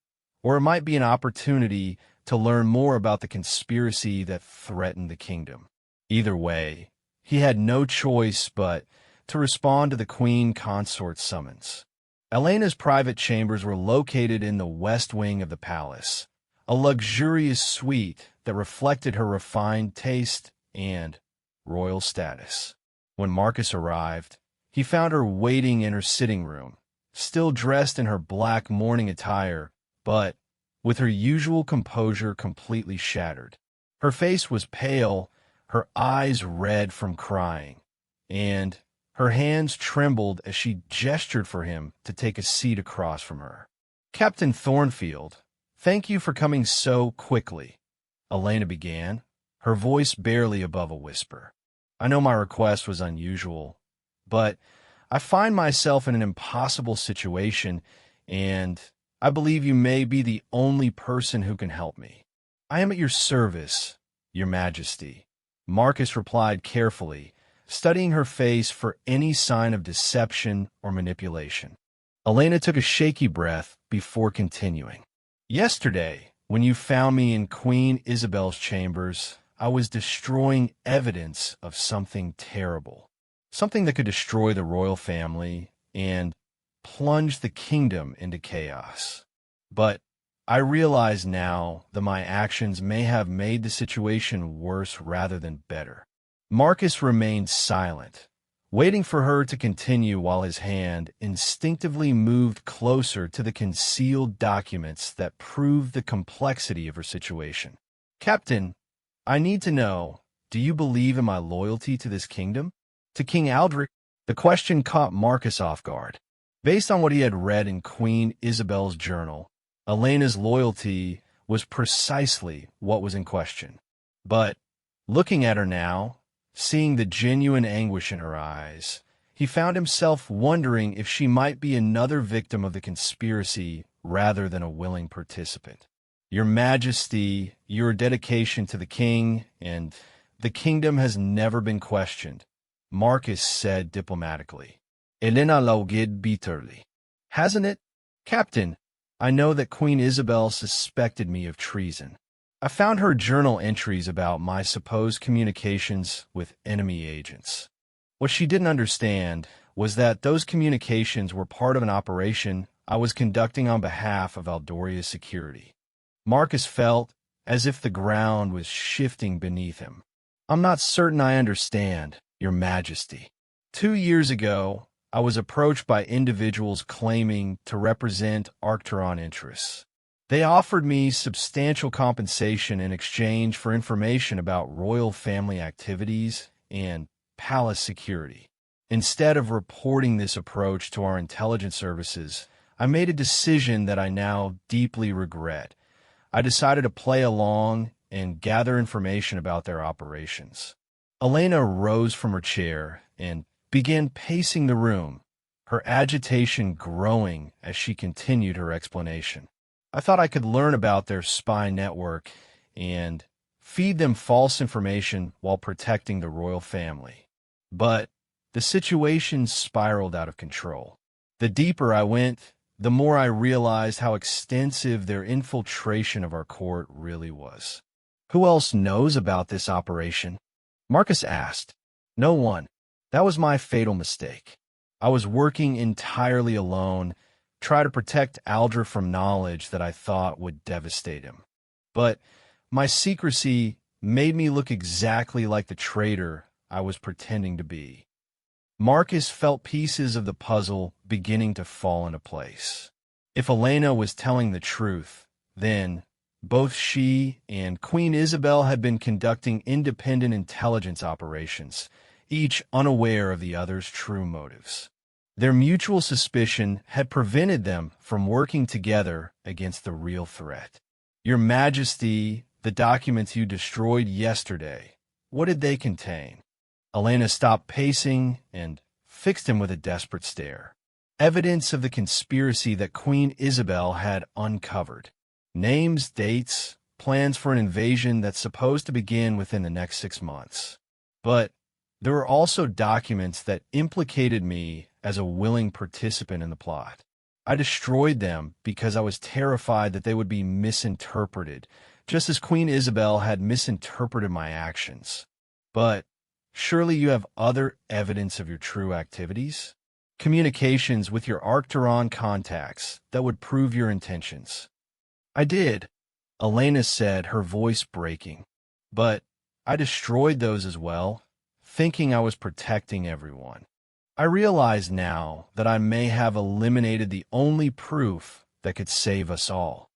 or it might be an opportunity to learn more about the conspiracy that threatened the kingdom. Either way, he had no choice but to respond to the Queen Consort's summons. Elena's private chambers were located in the west wing of the palace, a luxurious suite that reflected her refined taste and royal status. When Marcus arrived, he found her waiting in her sitting room, still dressed in her black mourning attire, but with her usual composure completely shattered. Her face was pale, her eyes red from crying, and her hands trembled as she gestured for him to take a seat across from her. "Captain Thornfield, thank you for coming so quickly," Elena began, her voice barely above a whisper. "I know my request was unusual, but I find myself in an impossible situation, and I believe you may be the only person who can help me." "I am at your service, Your Majesty," Marcus replied carefully, studying her face for any sign of deception or manipulation. Elena took a shaky breath before continuing. Yesterday, when you found me in Queen Isabel's chambers, I was destroying evidence of something terrible. Something that could destroy the royal family and plunge the kingdom into chaos. But I realize now that my actions may have made the situation worse rather than better. Marcus remained silent, waiting for her to continue while his hand instinctively moved closer to the concealed documents that proved the complexity of her situation. Captain, I need to know, do you believe in my loyalty to this kingdom? To King Aldrich? The question caught Marcus off guard. Based on what he had read in Queen Isabel's journal, Elena's loyalty was precisely what was in question. But looking at her now, seeing the genuine anguish in her eyes, he found himself wondering if she might be another victim of the conspiracy rather than a willing participant. Your Majesty, your dedication to the king and the kingdom has never been questioned, Marcus said diplomatically. Elena laughed bitterly. Hasn't it? Captain, I know that Queen Isabel suspected me of treason. I found her journal entries about my supposed communications with enemy agents. What she didn't understand was that those communications were part of an operation I was conducting on behalf of Aldoria's security. Marcus felt as if the ground was shifting beneath him. I'm not certain I understand, Your Majesty. 2 years ago, I was approached by individuals claiming to represent Arcturon interests. They offered me substantial compensation in exchange for information about royal family activities and palace security. Instead of reporting this approach to our intelligence services, I made a decision that I now deeply regret. I decided to play along and gather information about their operations. Elena rose from her chair and began pacing the room, her agitation growing as she continued her explanation. I thought I could learn about their spy network and feed them false information while protecting the royal family. But the situation spiraled out of control. The deeper I went, the more I realized how extensive their infiltration of our court really was. Who else knows about this operation? Marcus asked. No one. That was my fatal mistake. I was working entirely alone, trying to protect Aldrich from knowledge that I thought would devastate him. But my secrecy made me look exactly like the traitor I was pretending to be. Marcus felt pieces of the puzzle beginning to fall into place. If Elena was telling the truth, then both she and Queen Isabel had been conducting independent intelligence operations, each unaware of the other's true motives. Their mutual suspicion had prevented them from working together against the real threat. Your Majesty, the documents you destroyed yesterday, what did they contain? Elena stopped pacing and fixed him with a desperate stare. Evidence of the conspiracy that Queen Isabel had uncovered. Names, dates, plans for an invasion that's supposed to begin within the next 6 months. But there were also documents that implicated me as a willing participant in the plot. I destroyed them because I was terrified that they would be misinterpreted, just as Queen Isabel had misinterpreted my actions. But surely you have other evidence of your true activities? Communications with your Arcturon contacts that would prove your intentions. I did, Elena said, her voice breaking. But I destroyed those as well, thinking I was protecting everyone. I realize now that I may have eliminated the only proof that could save us all.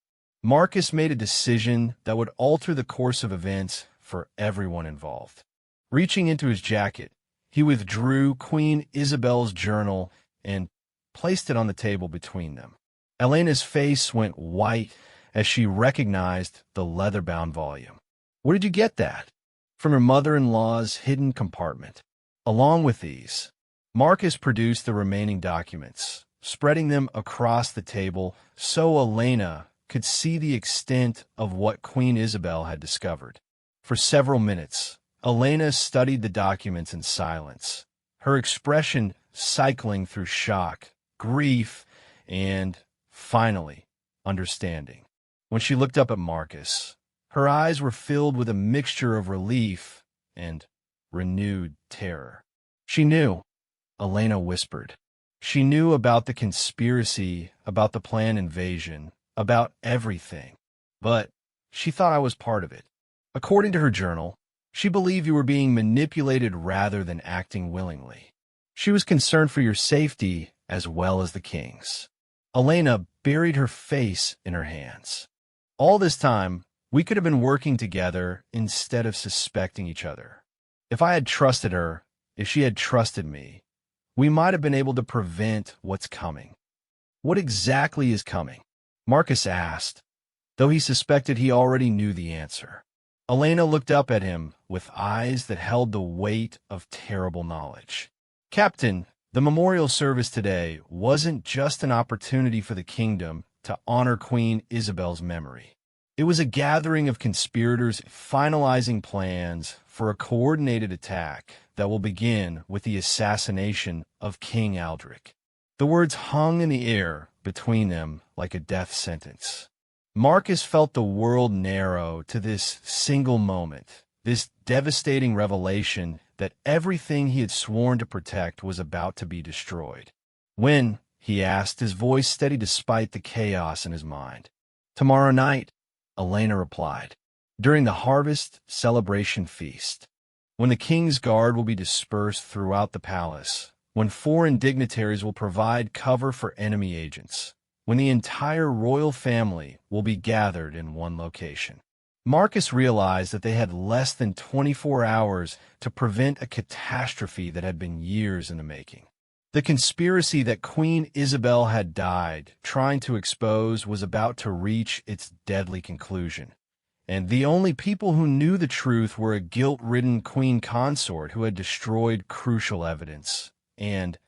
Marcus made a decision that would alter the course of events for everyone involved. Reaching into his jacket, he withdrew Queen Isabel's journal and placed it on the table between them. Elena's face went white as she recognized the leather-bound volume. Where did you get that? From her mother-in-law's hidden compartment. Along with these, Marcus produced the remaining documents, spreading them across the table so Elena could see the extent of what Queen Isabel had discovered. For several minutes, Elena studied the documents in silence, her expression cycling through shock, grief, and, finally, understanding. When she looked up at Marcus, her eyes were filled with a mixture of relief and renewed terror. She knew, Elena whispered. She knew about the conspiracy, about the planned invasion, about everything. But she thought I was part of it. According to her journal, she believed you were being manipulated rather than acting willingly. She was concerned for your safety as well as the king's. Elena buried her face in her hands. All this time, we could have been working together instead of suspecting each other. If I had trusted her, if she had trusted me, we might have been able to prevent what's coming. What exactly is coming? Marcus asked, though he suspected he already knew the answer. Elena looked up at him with eyes that held the weight of terrible knowledge. Captain, the memorial service today wasn't just an opportunity for the kingdom to honor Queen Isabel's memory. It was a gathering of conspirators finalizing plans for a coordinated attack that will begin with the assassination of King Aldrich. The words hung in the air between them like a death sentence. Marcus felt the world narrow to this single moment, this devastating revelation that everything he had sworn to protect was about to be destroyed. When, he asked, his voice steady despite the chaos in his mind. Tomorrow night, Elena replied, during the harvest celebration feast, when the king's guard will be dispersed throughout the palace, when foreign dignitaries will provide cover for enemy agents, when the entire royal family will be gathered in one location. Marcus realized that they had less than 24 hours to prevent a catastrophe that had been years in the making. The conspiracy that Queen Isabel had died trying to expose was about to reach its deadly conclusion, and the only people who knew the truth were a guilt-ridden queen consort who had destroyed crucial evidence, and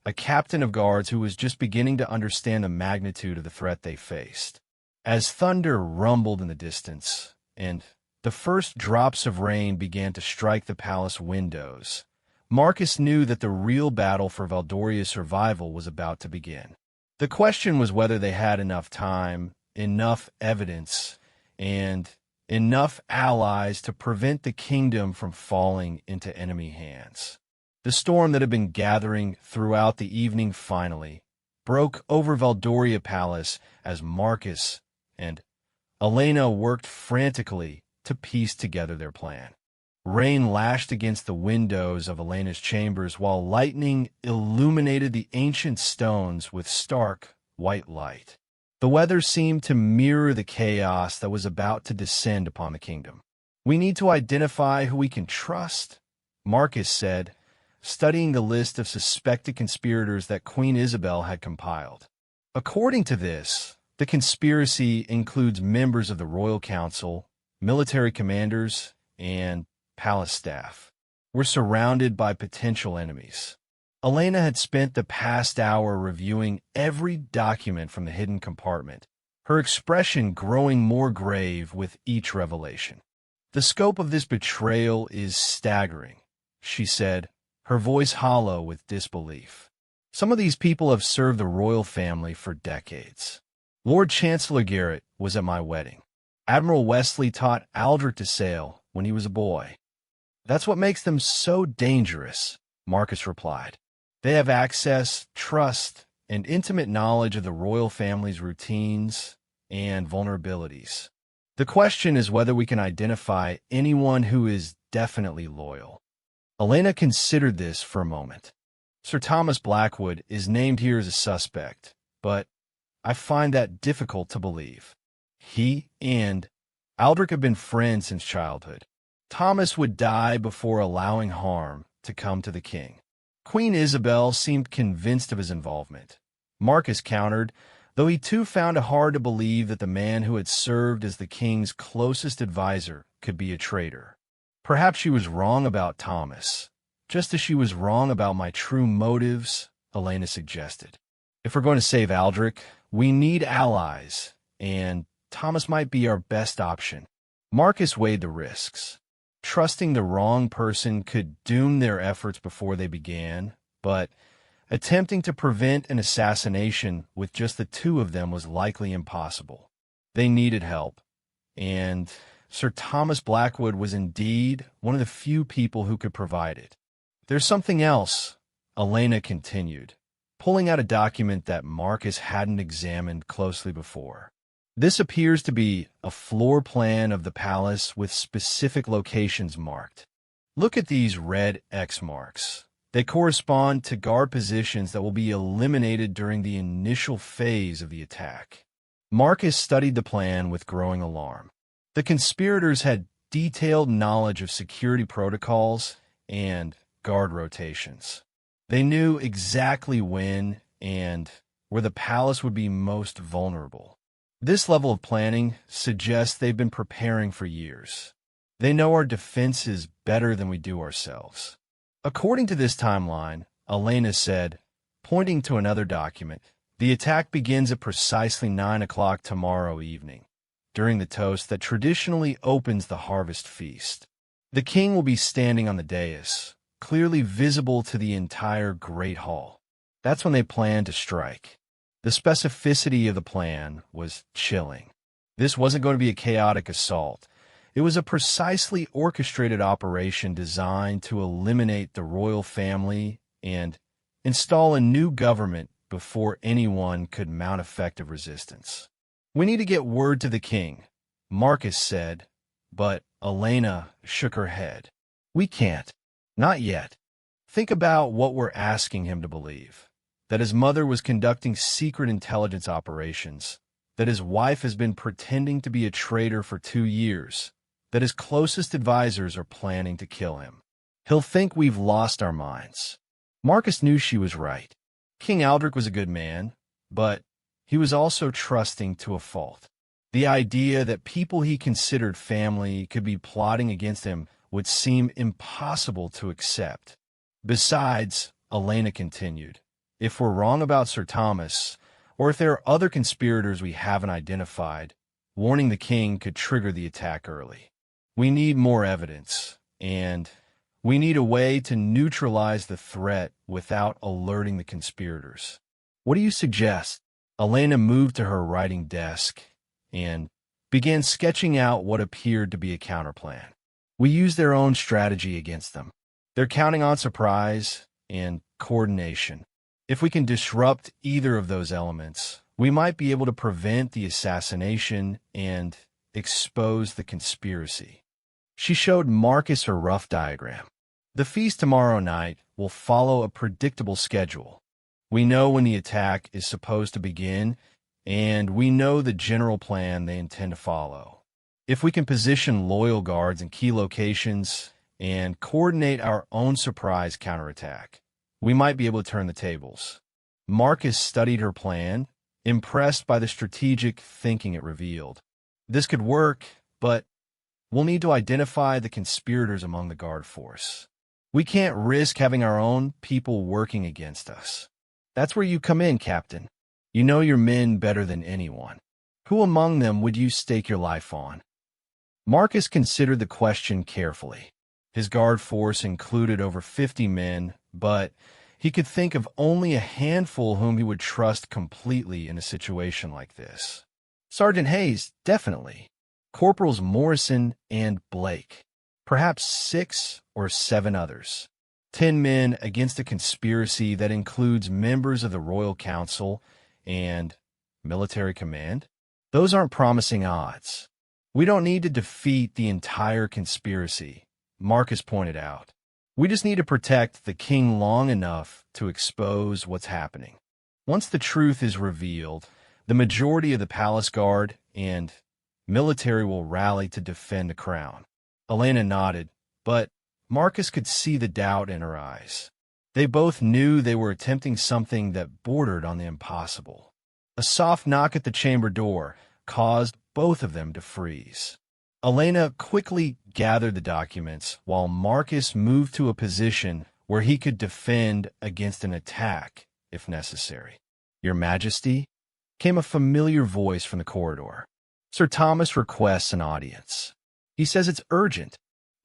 a captain of guards who was just beginning to understand the magnitude of the threat they faced. As thunder rumbled in the distance, and the first drops of rain began to strike the palace windows, Marcus knew that the real battle for Valdoria's survival was about to begin. The question was whether they had enough time, enough evidence, and enough allies to prevent the kingdom from falling into enemy hands. The storm that had been gathering throughout the evening finally broke over Valdoria Palace as Marcus and Elena worked frantically to piece together their plan. Rain lashed against the windows of Elena's chambers while lightning illuminated the ancient stones with stark, white light. The weather seemed to mirror the chaos that was about to descend upon the kingdom. We need to identify who we can trust, Marcus said, studying the list of suspected conspirators that Queen Isabel had compiled. According to this, the conspiracy includes members of the royal council, military commanders, and palace staff. We're surrounded by potential enemies. Elena had spent the past hour reviewing every document from the hidden compartment, her expression growing more grave with each revelation. The scope of this betrayal is staggering, she said, her voice hollow with disbelief. Some of these people have served the royal family for decades. Lord Chancellor Garrett was at my wedding. Admiral Wesley taught Aldrich to sail when he was a boy. That's what makes them so dangerous, Marcus replied. They have access, trust, and intimate knowledge of the royal family's routines and vulnerabilities. The question is whether we can identify anyone who is definitely loyal. Elena considered this for a moment. Sir Thomas Blackwood is named here as a suspect, but I find that difficult to believe. He and Aldrich have been friends since childhood. Thomas would die before allowing harm to come to the king. Queen Isabel seemed convinced of his involvement. Marcus countered, though he too found it hard to believe that the man who had served as the king's closest advisor could be a traitor. Perhaps she was wrong about Thomas, just as she was wrong about my true motives, Elena suggested. If we're going to save Aldrich, we need allies, and Thomas might be our best option. Marcus weighed the risks. Trusting the wrong person could doom their efforts before they began, but attempting to prevent an assassination with just the two of them was likely impossible. They needed help, and Sir Thomas Blackwood was indeed one of the few people who could provide it. "There's something else," Elena continued, pulling out a document that Marcus hadn't examined closely before. "This appears to be a floor plan of the palace with specific locations marked. Look at these red X marks. They correspond to guard positions that will be eliminated during the initial phase of the attack." Marcus studied the plan with growing alarm. The conspirators had detailed knowledge of security protocols and guard rotations. They knew exactly when and where the palace would be most vulnerable. This level of planning suggests they've been preparing for years. They know our defenses better than we do ourselves. According to this timeline, Elena said, pointing to another document, "The attack begins at precisely 9 o'clock tomorrow evening, during the toast that traditionally opens the harvest feast. The king will be standing on the dais, clearly visible to the entire Great Hall. That's when they plan to strike." The specificity of the plan was chilling. This wasn't going to be a chaotic assault. It was a precisely orchestrated operation designed to eliminate the royal family and install a new government before anyone could mount effective resistance. "We need to get word to the king," Marcus said, but Elena shook her head. "We can't. Not yet. Think about what we're asking him to believe. That his mother was conducting secret intelligence operations, that his wife has been pretending to be a traitor for 2 years, that his closest advisors are planning to kill him. He'll think we've lost our minds." Marcus knew she was right. King Aldrich was a good man, but he was also trusting to a fault. The idea that people he considered family could be plotting against him would seem impossible to accept. "Besides," Elena continued, "if we're wrong about Sir Thomas, or if there are other conspirators we haven't identified, warning the king could trigger the attack early. We need more evidence, and we need a way to neutralize the threat without alerting the conspirators. What do you suggest?" Elena moved to her writing desk and began sketching out what appeared to be a counterplan. "We use their own strategy against them. They're counting on surprise and coordination. If we can disrupt either of those elements, we might be able to prevent the assassination and expose the conspiracy." She showed Marcus a rough diagram. "The feast tomorrow night will follow a predictable schedule. We know when the attack is supposed to begin, and we know the general plan they intend to follow. If we can position loyal guards in key locations and coordinate our own surprise counterattack, we might be able to turn the tables." Marcus studied her plan, impressed by the strategic thinking it revealed. "This could work, but we'll need to identify the conspirators among the guard force. We can't risk having our own people working against us." "That's where you come in, Captain. You know your men better than anyone. Who among them would you stake your life on?" Marcus considered the question carefully. His guard force included over 50 men, but he could think of only a handful whom he would trust completely in a situation like this. Sergeant Hayes, definitely. Corporals Morrison and Blake. Perhaps 6 or 7 others. 10 men against a conspiracy that includes members of the Royal Council and military command? Those aren't promising odds. "We don't need to defeat the entire conspiracy," Marcus pointed out. "We just need to protect the king long enough to expose what's happening. Once the truth is revealed, the majority of the palace guard and military will rally to defend the crown." Elena nodded, but Marcus could see the doubt in her eyes. They both knew they were attempting something that bordered on the impossible. A soft knock at the chamber door caused both of them to freeze. Elena quickly gathered the documents while Marcus moved to a position where he could defend against an attack if necessary. "Your Majesty?" came a familiar voice from the corridor. "Sir Thomas requests an audience. He says it's urgent.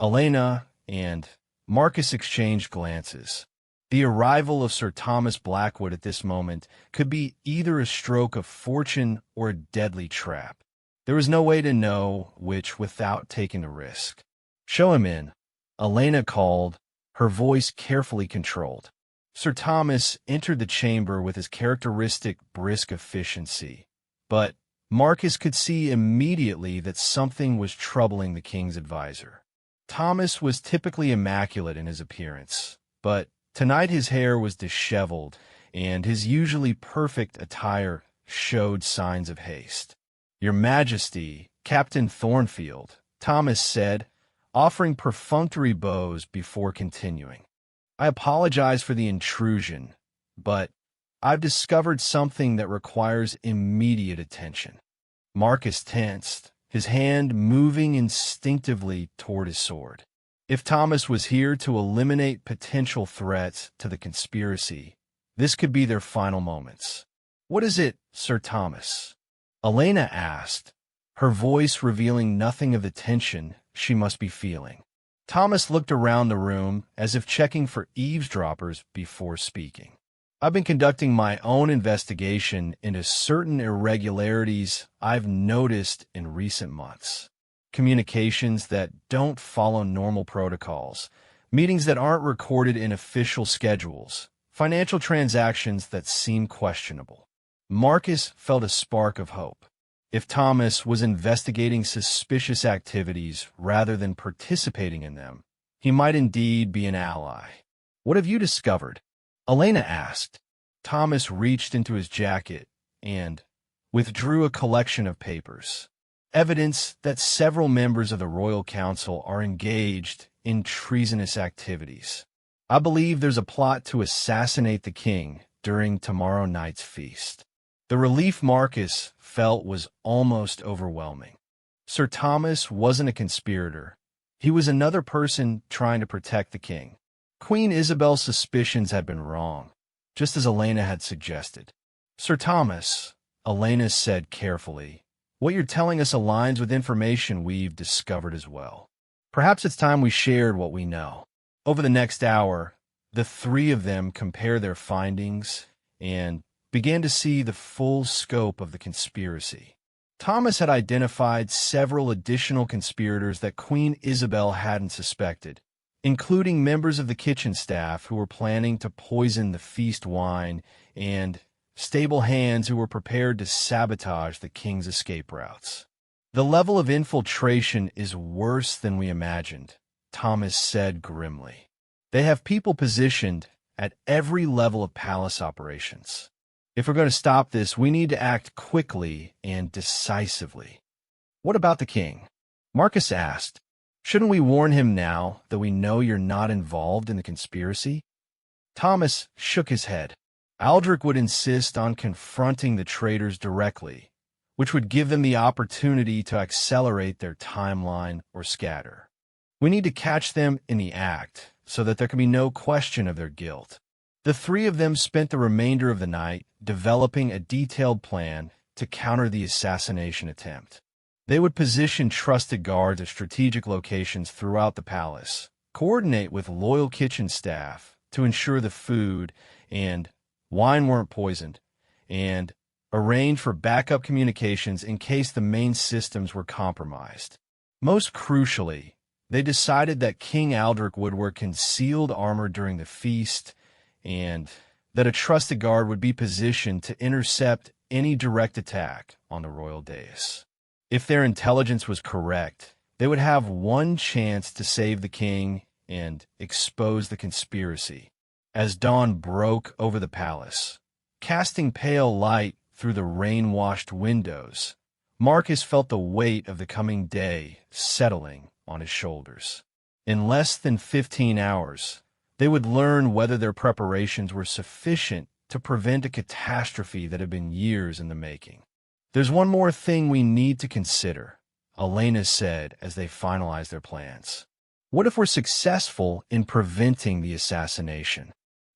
Elena and Marcus exchanged glances. The arrival of Sir Thomas Blackwood at this moment could be either a stroke of fortune or a deadly trap. There was no way to know which without taking a risk. "Show him in," Elena called, her voice carefully controlled. Sir Thomas entered the chamber with his characteristic brisk efficiency, but Marcus could see immediately that something was troubling the king's advisor. Thomas was typically immaculate in his appearance, but tonight his hair was disheveled, and his usually perfect attire showed signs of haste. "Your Majesty, Captain Thornfield," Thomas said, offering perfunctory bows before continuing. "I apologize for the intrusion, but I've discovered something that requires immediate attention." Marcus tensed, his hand moving instinctively toward his sword. If Thomas was here to eliminate potential threats to the conspiracy, this could be their final moments. "What is it, Sir Thomas?" Elena asked, her voice revealing nothing of the tension she must be feeling. Thomas looked around the room as if checking for eavesdroppers before speaking. "I've been conducting my own investigation into certain irregularities I've noticed in recent months. Communications that don't follow normal protocols, meetings that aren't recorded in official schedules, financial transactions that seem questionable." Marcus felt a spark of hope. If Thomas was investigating suspicious activities rather than participating in them, he might indeed be an ally. "What have you discovered?" Elena asked. Thomas reached into his jacket and withdrew a collection of papers. "Evidence that several members of the Royal Council are engaged in treasonous activities. I believe there's a plot to assassinate the king during tomorrow night's feast." The relief Marcus felt was almost overwhelming. Sir Thomas wasn't a conspirator. He was another person trying to protect the king. Queen Isabel's suspicions had been wrong, just as Elena had suggested. "Sir Thomas," Elena said carefully, "what you're telling us aligns with information we've discovered as well. Perhaps it's time we shared what we know." Over the next hour, the three of them compared their findings and began to see the full scope of the conspiracy. Thomas had identified several additional conspirators that Queen Isabel hadn't suspected, including members of the kitchen staff who were planning to poison the feast wine and stable hands who were prepared to sabotage the king's escape routes. "The level of infiltration is worse than we imagined," Thomas said grimly. "They have people positioned at every level of palace operations. If we're going to stop this, we need to act quickly and decisively." "What about the king?" Marcus asked. "Shouldn't we warn him now that we know you're not involved in the conspiracy?" Thomas shook his head. "Aldrich would insist on confronting the traitors directly, which would give them the opportunity to accelerate their timeline or scatter. We need to catch them in the act so that there can be no question of their guilt." The three of them spent the remainder of the night developing a detailed plan to counter the assassination attempt. They would position trusted guards at strategic locations throughout the palace, coordinate with loyal kitchen staff to ensure the food and wine weren't poisoned, and arrange for backup communications in case the main systems were compromised. Most crucially, they decided that King Aldrich would wear concealed armor during the feast and that a trusted guard would be positioned to intercept any direct attack on the royal dais. If their intelligence was correct, they would have one chance to save the king and expose the conspiracy. As dawn broke over the palace, casting pale light through the rain-washed windows, Marcus felt the weight of the coming day settling on his shoulders. In less than 15 hours, they would learn whether their preparations were sufficient to prevent a catastrophe that had been years in the making. "There's one more thing we need to consider," Elena said as they finalized their plans. "What if we're successful in preventing the assassination?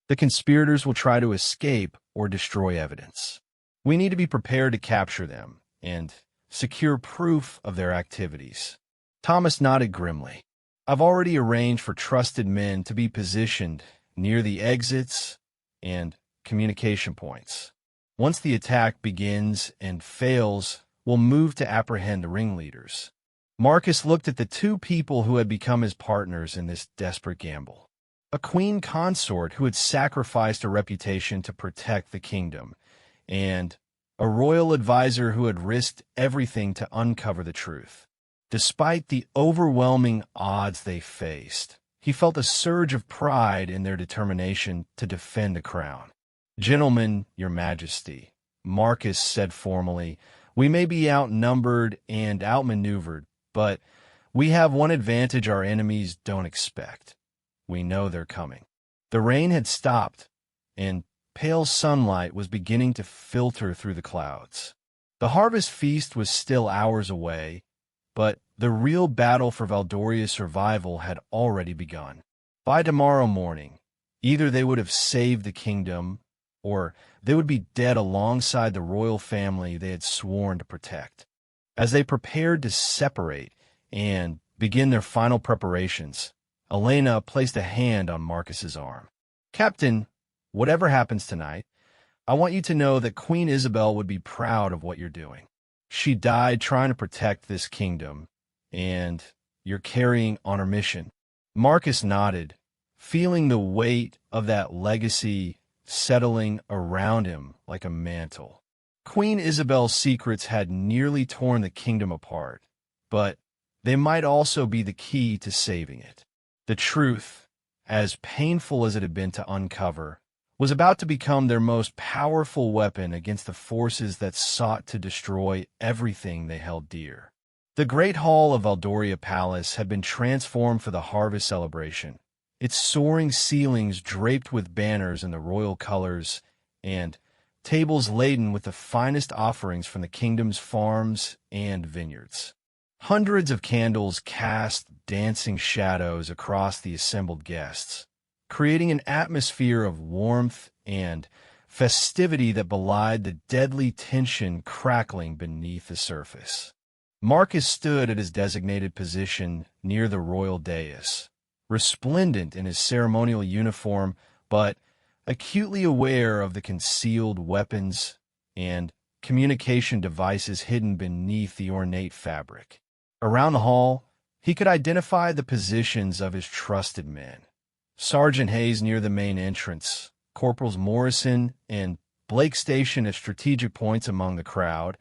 The conspirators will try to escape or destroy evidence. We need to be prepared to capture them and secure proof of their activities." Thomas nodded grimly. I've already arranged for trusted men to be positioned near the exits and communication points. Once the attack begins and fails, we'll move to apprehend the ringleaders. Marcus looked at the two people who had become his partners in this desperate gamble. A queen consort who had sacrificed her reputation to protect the kingdom, and a royal advisor who had risked everything to uncover the truth. Despite the overwhelming odds they faced, he felt a surge of pride in their determination to defend the crown. "Gentlemen, your majesty," Marcus said formally, "we may be outnumbered and outmaneuvered, but we have one advantage our enemies don't expect. We know they're coming." The rain had stopped, and pale sunlight was beginning to filter through the clouds. The harvest feast was still hours away, but the real battle for Valdoria's survival had already begun. By tomorrow morning, either they would have saved the kingdom, or they would be dead alongside the royal family they had sworn to protect. As they prepared to separate and begin their final preparations, Elena placed a hand on Marcus's arm. "Captain, whatever happens tonight, I want you to know that Queen Isabel would be proud of what you're doing. She died trying to protect this kingdom, and you're carrying on her mission." Marcus nodded, feeling the weight of that legacy settling around him like a mantle. Queen Isabel's secrets had nearly torn the kingdom apart, but they might also be the key to saving it. The truth, as painful as it had been to uncover, was about to become their most powerful weapon against the forces that sought to destroy everything they held dear. The great hall of Valdoria Palace had been transformed for the harvest celebration, its soaring ceilings draped with banners in the royal colors, and tables laden with the finest offerings from the kingdom's farms and vineyards. Hundreds of candles cast dancing shadows across the assembled guests, creating an atmosphere of warmth and festivity that belied the deadly tension crackling beneath the surface. Marcus stood at his designated position near the royal dais, resplendent in his ceremonial uniform, but acutely aware of the concealed weapons and communication devices hidden beneath the ornate fabric. Around the hall, he could identify the positions of his trusted men. Sergeant Hayes near the main entrance, Corporals Morrison and Blake stationed at strategic points among the crowd,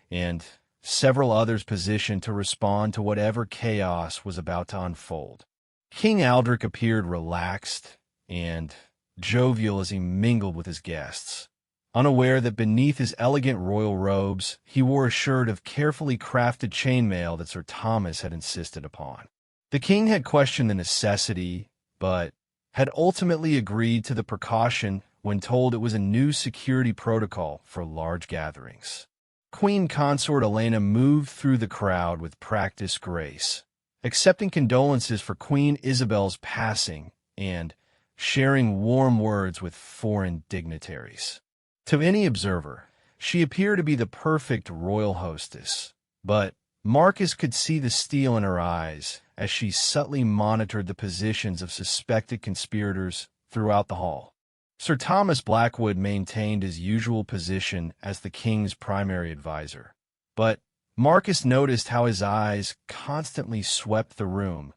and several others positioned to respond to whatever chaos was about to unfold. King Aldrich appeared relaxed and jovial as he mingled with his guests, unaware that beneath his elegant royal robes he wore a shirt of carefully crafted chainmail that Sir Thomas had insisted upon. The king had questioned the necessity, but had ultimately agreed to the precaution when told it was a new security protocol for large gatherings. Queen Consort Elena moved through the crowd with practiced grace, accepting condolences for Queen Isabel's passing and sharing warm words with foreign dignitaries. To any observer, she appeared to be the perfect royal hostess, but Marcus could see the steel in her eyes as she subtly monitored the positions of suspected conspirators throughout the hall. Sir Thomas Blackwood maintained his usual position as the king's primary advisor, but Marcus noticed how his eyes constantly swept the room,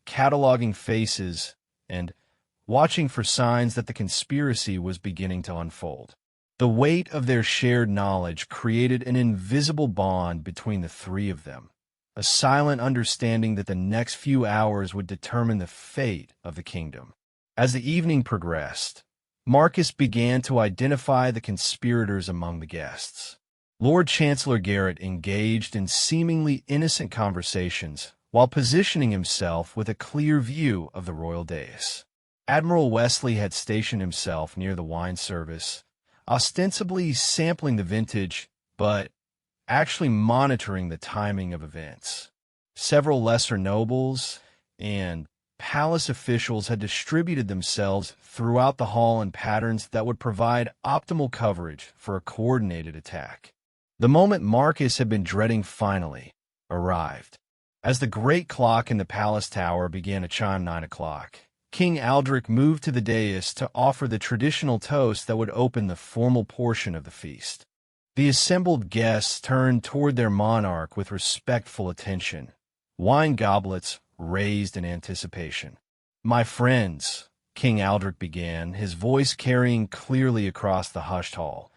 cataloging faces and watching for signs that the conspiracy was beginning to unfold. The weight of their shared knowledge created an invisible bond between the three of them, a silent understanding that the next few hours would determine the fate of the kingdom. As the evening progressed, Marcus began to identify the conspirators among the guests. Lord Chancellor Garrett engaged in seemingly innocent conversations while positioning himself with a clear view of the royal dais. Admiral Wesley had stationed himself near the wine service, ostensibly sampling the vintage, but actually monitoring the timing of events. Several lesser nobles and palace officials had distributed themselves throughout the hall in patterns that would provide optimal coverage for a coordinated attack. The moment Marcus had been dreading finally arrived. As the great clock in the palace tower began to chime 9 o'clock, King Aldrich moved to the dais to offer the traditional toast that would open the formal portion of the feast. The assembled guests turned toward their monarch with respectful attention, wine goblets raised in anticipation. "My friends," King Aldrich began, his voice carrying clearly across the hushed hall,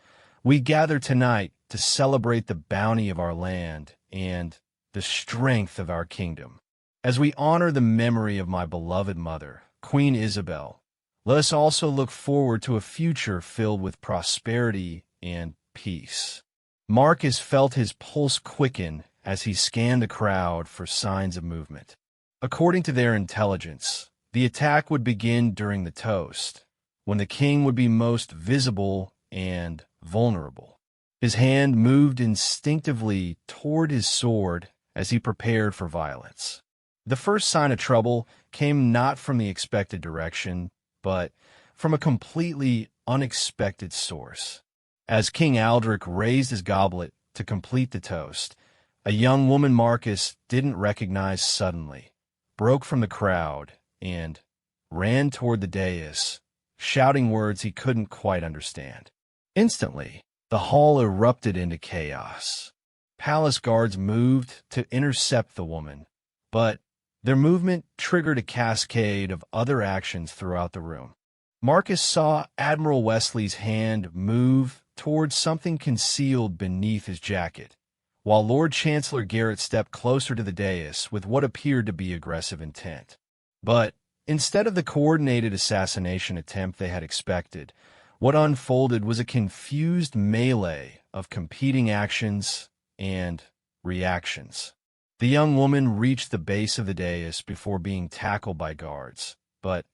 "we gather tonight to celebrate the bounty of our land and the strength of our kingdom. As we honor the memory of my beloved mother, Queen Isabel, let us also look forward to a future filled with prosperity and peace." Marcus felt his pulse quicken as he scanned the crowd for signs of movement. According to their intelligence, the attack would begin during the toast, when the king would be most visible and vulnerable. His hand moved instinctively toward his sword as he prepared for violence. The first sign of trouble came not from the expected direction, but from a completely unexpected source. As King Aldrich raised his goblet to complete the toast, a young woman Marcus didn't recognize suddenly broke from the crowd and ran toward the dais, shouting words he couldn't quite understand. Instantly, the hall erupted into chaos. Palace guards moved to intercept the woman, but their movement triggered a cascade of other actions throughout the room. Marcus saw Admiral Wesley's hand move towards something concealed beneath his jacket, while Lord Chancellor Garrett stepped closer to the dais with what appeared to be aggressive intent. But instead of the coordinated assassination attempt they had expected, what unfolded was a confused melee of competing actions and reactions. The young woman reached the base of the dais before being tackled by guards, but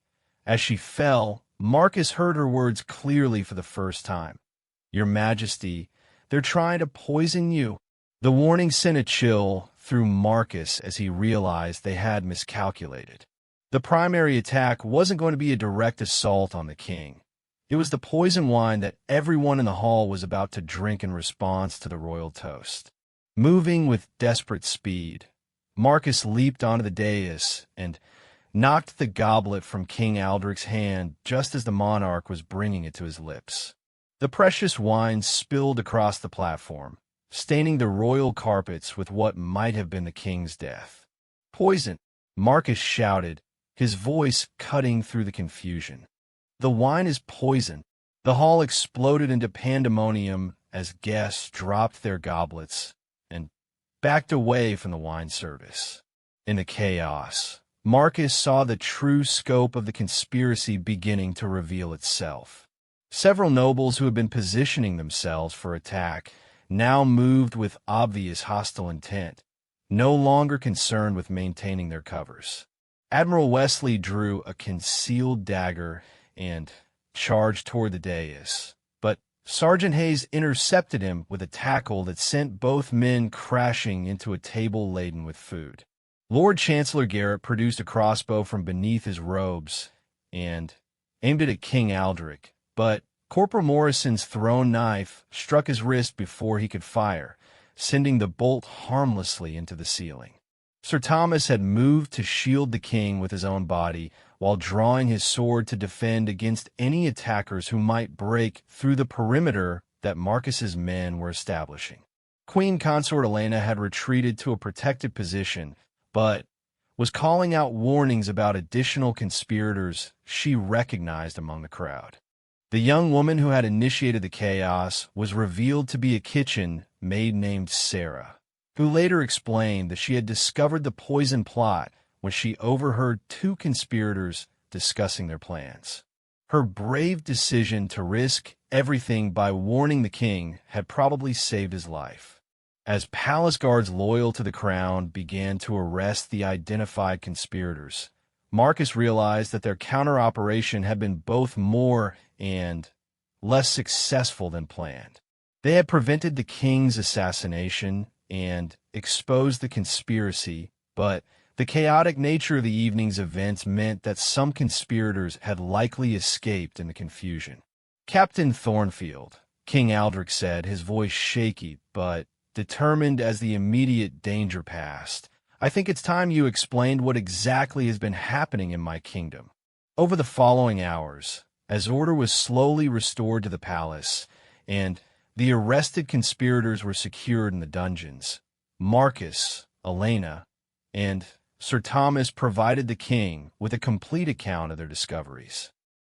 as she fell, Marcus heard her words clearly for the first time. "Your Majesty, they're trying to poison you." The warning sent a chill through Marcus as he realized they had miscalculated. The primary attack wasn't going to be a direct assault on the king. It was the poison wine that everyone in the hall was about to drink in response to the royal toast. Moving with desperate speed, Marcus leaped onto the dais and knocked the goblet from King Aldrich's hand just as the monarch was bringing it to his lips. The precious wine spilled across the platform, staining the royal carpets with what might have been the king's death. "Poison!" Marcus shouted, his voice cutting through the confusion. "The wine is poison." The hall exploded into pandemonium as guests dropped their goblets and backed away from the wine service. In the chaos, Marcus saw the true scope of the conspiracy beginning to reveal itself. Several nobles who had been positioning themselves for attack now moved with obvious hostile intent, no longer concerned with maintaining their covers. Admiral Wesley drew a concealed dagger and charged toward the dais, but Sergeant Hayes intercepted him with a tackle that sent both men crashing into a table laden with food. Lord Chancellor Garrett produced a crossbow from beneath his robes and aimed it at King Aldrich, but Corporal Morrison's thrown knife struck his wrist before he could fire, sending the bolt harmlessly into the ceiling. Sir Thomas had moved to shield the king with his own body, while drawing his sword to defend against any attackers who might break through the perimeter that Marcus's men were establishing. Queen Consort Elena had retreated to a protected position, but was calling out warnings about additional conspirators she recognized among the crowd. The young woman who had initiated the chaos was revealed to be a kitchen maid named Sarah, who later explained that she had discovered the poison plot when she overheard two conspirators discussing their plans. Her brave decision to risk everything by warning the king had probably saved his life. As palace guards loyal to the crown began to arrest the identified conspirators, Marcus realized that their counter-operation had been both more and less successful than planned. They had prevented the king's assassination and exposed the conspiracy, but the chaotic nature of the evening's events meant that some conspirators had likely escaped in the confusion. "Captain Thornfield," King Aldrich said, his voice shaky but determined as the immediate danger passed, I think it's time you explained what exactly has been happening in my kingdom. Over the following hours, as order was slowly restored to the palace, and the arrested conspirators were secured in the dungeons, Marcus, Elena, and Sir Thomas provided the king with a complete account of their discoveries.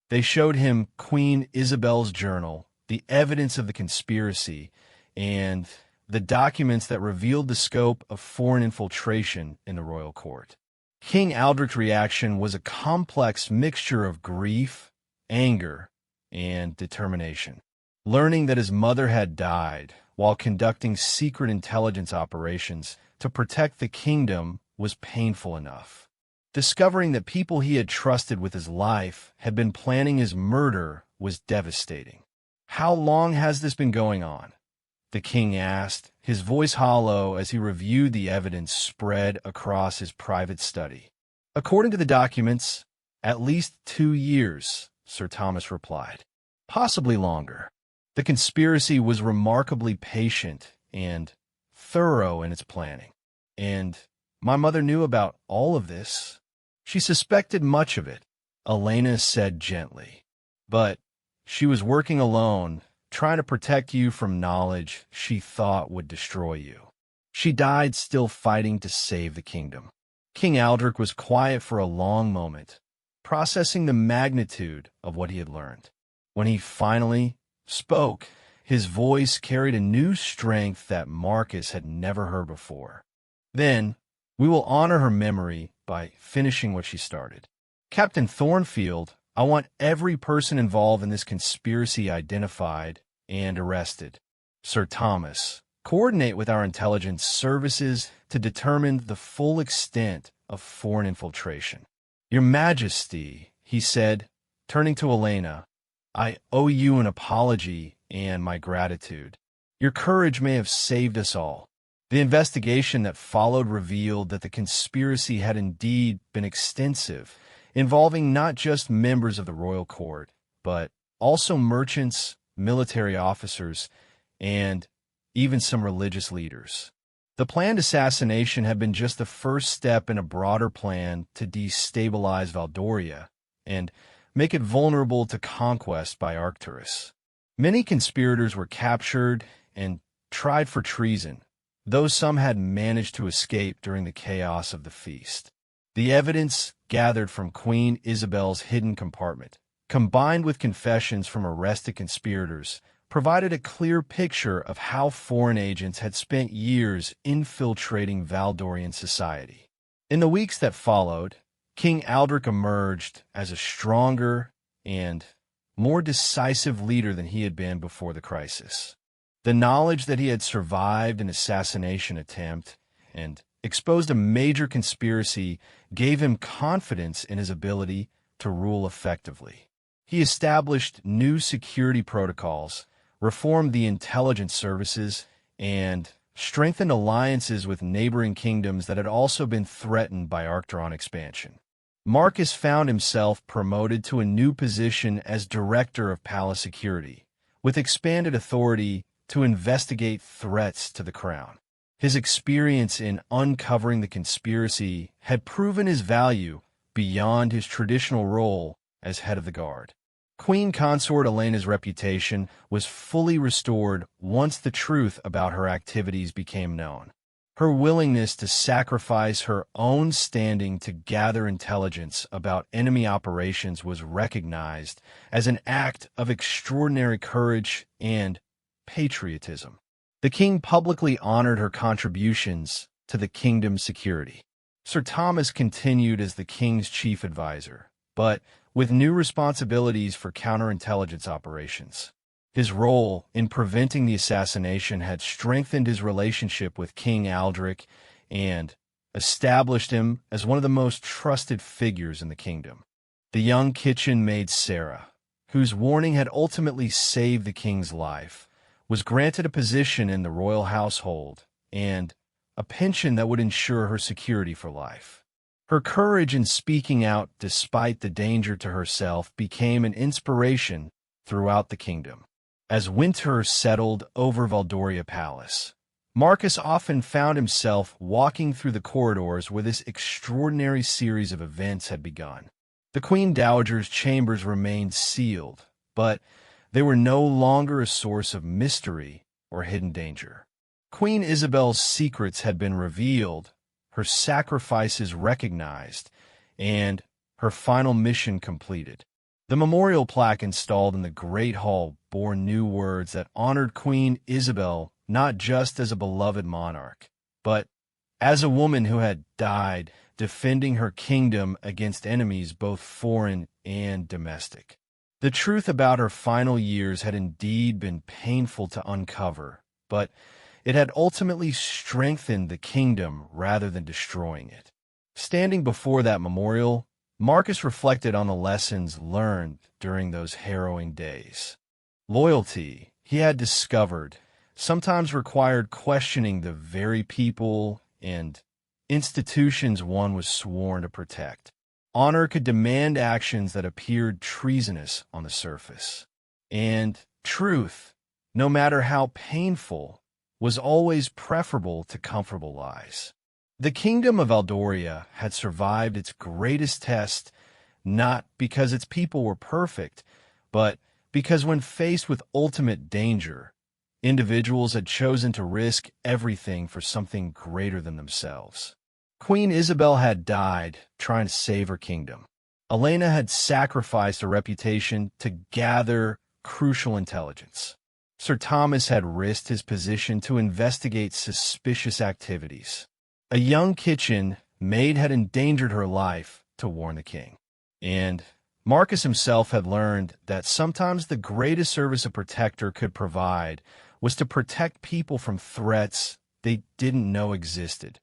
They showed him Queen Isabel's journal, the evidence of the conspiracy, and the documents that revealed the scope of foreign infiltration in the royal court. King Aldrich's reaction was a complex mixture of grief, anger, and determination. Learning that his mother had died while conducting secret intelligence operations to protect the kingdom was painful enough. Discovering that people he had trusted with his life had been planning his murder was devastating. "How long has this been going on?" the king asked, his voice hollow as he reviewed the evidence spread across his private study. "According to the documents, at least 2 years," Sir Thomas replied. "Possibly longer." The conspiracy was remarkably patient and thorough in its planning. "And my mother knew about all of this. She suspected much of it," Elena said gently. "But she was working alone, trying to protect you from knowledge she thought would destroy you. She died still fighting to save the kingdom." King Aldrich was quiet for a long moment, processing the magnitude of what he had learned. When he finally spoke, his voice carried a new strength that Marcus had never heard before. "Then, we will honor her memory by finishing what she started. Captain Thornfield, I want every person involved in this conspiracy identified and arrested. Sir Thomas, coordinate with our intelligence services to determine the full extent of foreign infiltration." "Your Majesty," he said, turning to Elena, "I owe you an apology and my gratitude. Your courage may have saved us all." The investigation that followed revealed that the conspiracy had indeed been extensive, involving not just members of the royal court, but also merchants, military officers, and even some religious leaders. The planned assassination had been just the first step in a broader plan to destabilize Valdoria and make it vulnerable to conquest by Arcturus. Many conspirators were captured and tried for treason, though some had managed to escape during the chaos of the feast. The evidence gathered from Queen Isabel's hidden compartment, combined with confessions from arrested conspirators, provided a clear picture of how foreign agents had spent years infiltrating Valdorian society. In the weeks that followed, King Aldrich emerged as a stronger and more decisive leader than he had been before the crisis. The knowledge that he had survived an assassination attempt and exposed a major conspiracy gave him confidence in his ability to rule effectively. He established new security protocols, reformed the intelligence services, and strengthened alliances with neighboring kingdoms that had also been threatened by Arcturon expansion. Marcus found himself promoted to a new position as Director of Palace Security, with expanded authority to investigate threats to the crown. His experience in uncovering the conspiracy had proven his value beyond his traditional role as head of the guard. Queen Consort Elena's reputation was fully restored once the truth about her activities became known. Her willingness to sacrifice her own standing to gather intelligence about enemy operations was recognized as an act of extraordinary courage and patriotism. The king publicly honored her contributions to the kingdom's security. Sir Thomas continued as the king's chief advisor, but with new responsibilities for counterintelligence operations. His role in preventing the assassination had strengthened his relationship with King Aldrich and established him as one of the most trusted figures in the kingdom. The young kitchen maid Sarah, whose warning had ultimately saved the king's life, was granted a position in the royal household and a pension that would ensure her security for life. Her courage in speaking out despite the danger to herself became an inspiration throughout the kingdom. As winter settled over Valdoria Palace, Marcus often found himself walking through the corridors where this extraordinary series of events had begun. The Queen Dowager's chambers remained sealed, but they were no longer a source of mystery or hidden danger. Queen Isabel's secrets had been revealed, her sacrifices recognized, and her final mission completed. The memorial plaque installed in the Great Hall bore new words that honored Queen Isabel not just as a beloved monarch, but as a woman who had died defending her kingdom against enemies both foreign and domestic. The truth about her final years had indeed been painful to uncover, but it had ultimately strengthened the kingdom rather than destroying it. Standing before that memorial, Marcus reflected on the lessons learned during those harrowing days. Loyalty, he had discovered, sometimes required questioning the very people and institutions one was sworn to protect. Honor could demand actions that appeared treasonous on the surface. And truth, no matter how painful, was always preferable to comfortable lies. The kingdom of Aldoria had survived its greatest test not because its people were perfect, but because when faced with ultimate danger, individuals had chosen to risk everything for something greater than themselves. Queen Isabel had died trying to save her kingdom. Elena had sacrificed her reputation to gather crucial intelligence. Sir Thomas had risked his position to investigate suspicious activities. A young kitchen maid had endangered her life to warn the king. And Marcus himself had learned that sometimes the greatest service a protector could provide was to protect people from threats they didn't know existed,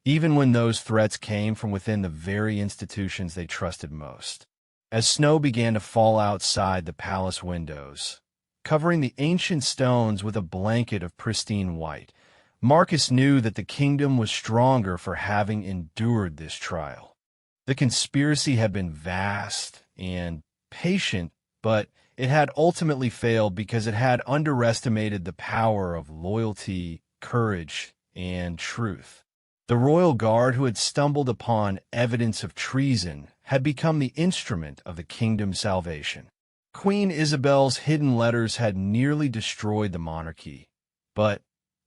even when those threats came from within the very institutions they trusted most. As snow began to fall outside the palace windows, covering the ancient stones with a blanket of pristine white, Marcus knew that the kingdom was stronger for having endured this trial. The conspiracy had been vast and patient, but it had ultimately failed because it had underestimated the power of loyalty, courage, and truth. The royal guard who had stumbled upon evidence of treason had become the instrument of the kingdom's salvation. Queen Isabel's hidden letters had nearly destroyed the monarchy, but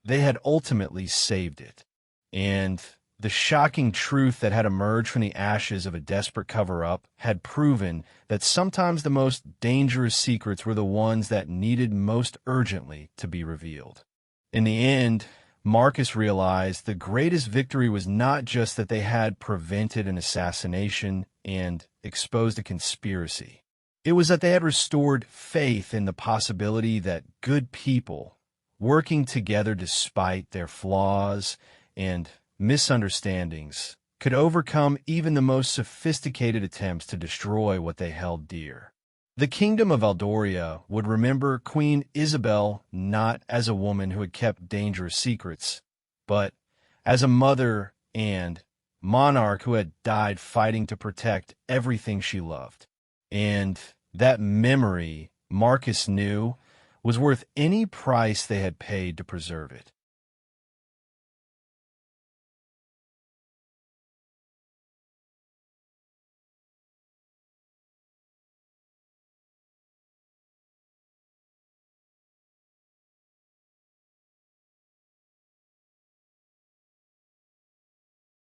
they had ultimately saved it. And the shocking truth that had emerged from the ashes of a desperate cover-up had proven that sometimes the most dangerous secrets were the ones that needed most urgently to be revealed. In the end, Marcus realized the greatest victory was not just that they had prevented an assassination and exposed a conspiracy. It was that they had restored faith in the possibility that good people, working together despite their flaws and misunderstandings, could overcome even the most sophisticated attempts to destroy what they held dear. The kingdom of Aldoria would remember Queen Isabel not as a woman who had kept dangerous secrets, but as a mother and monarch who had died fighting to protect everything she loved. And that memory, Marcus knew, was worth any price they had paid to preserve it.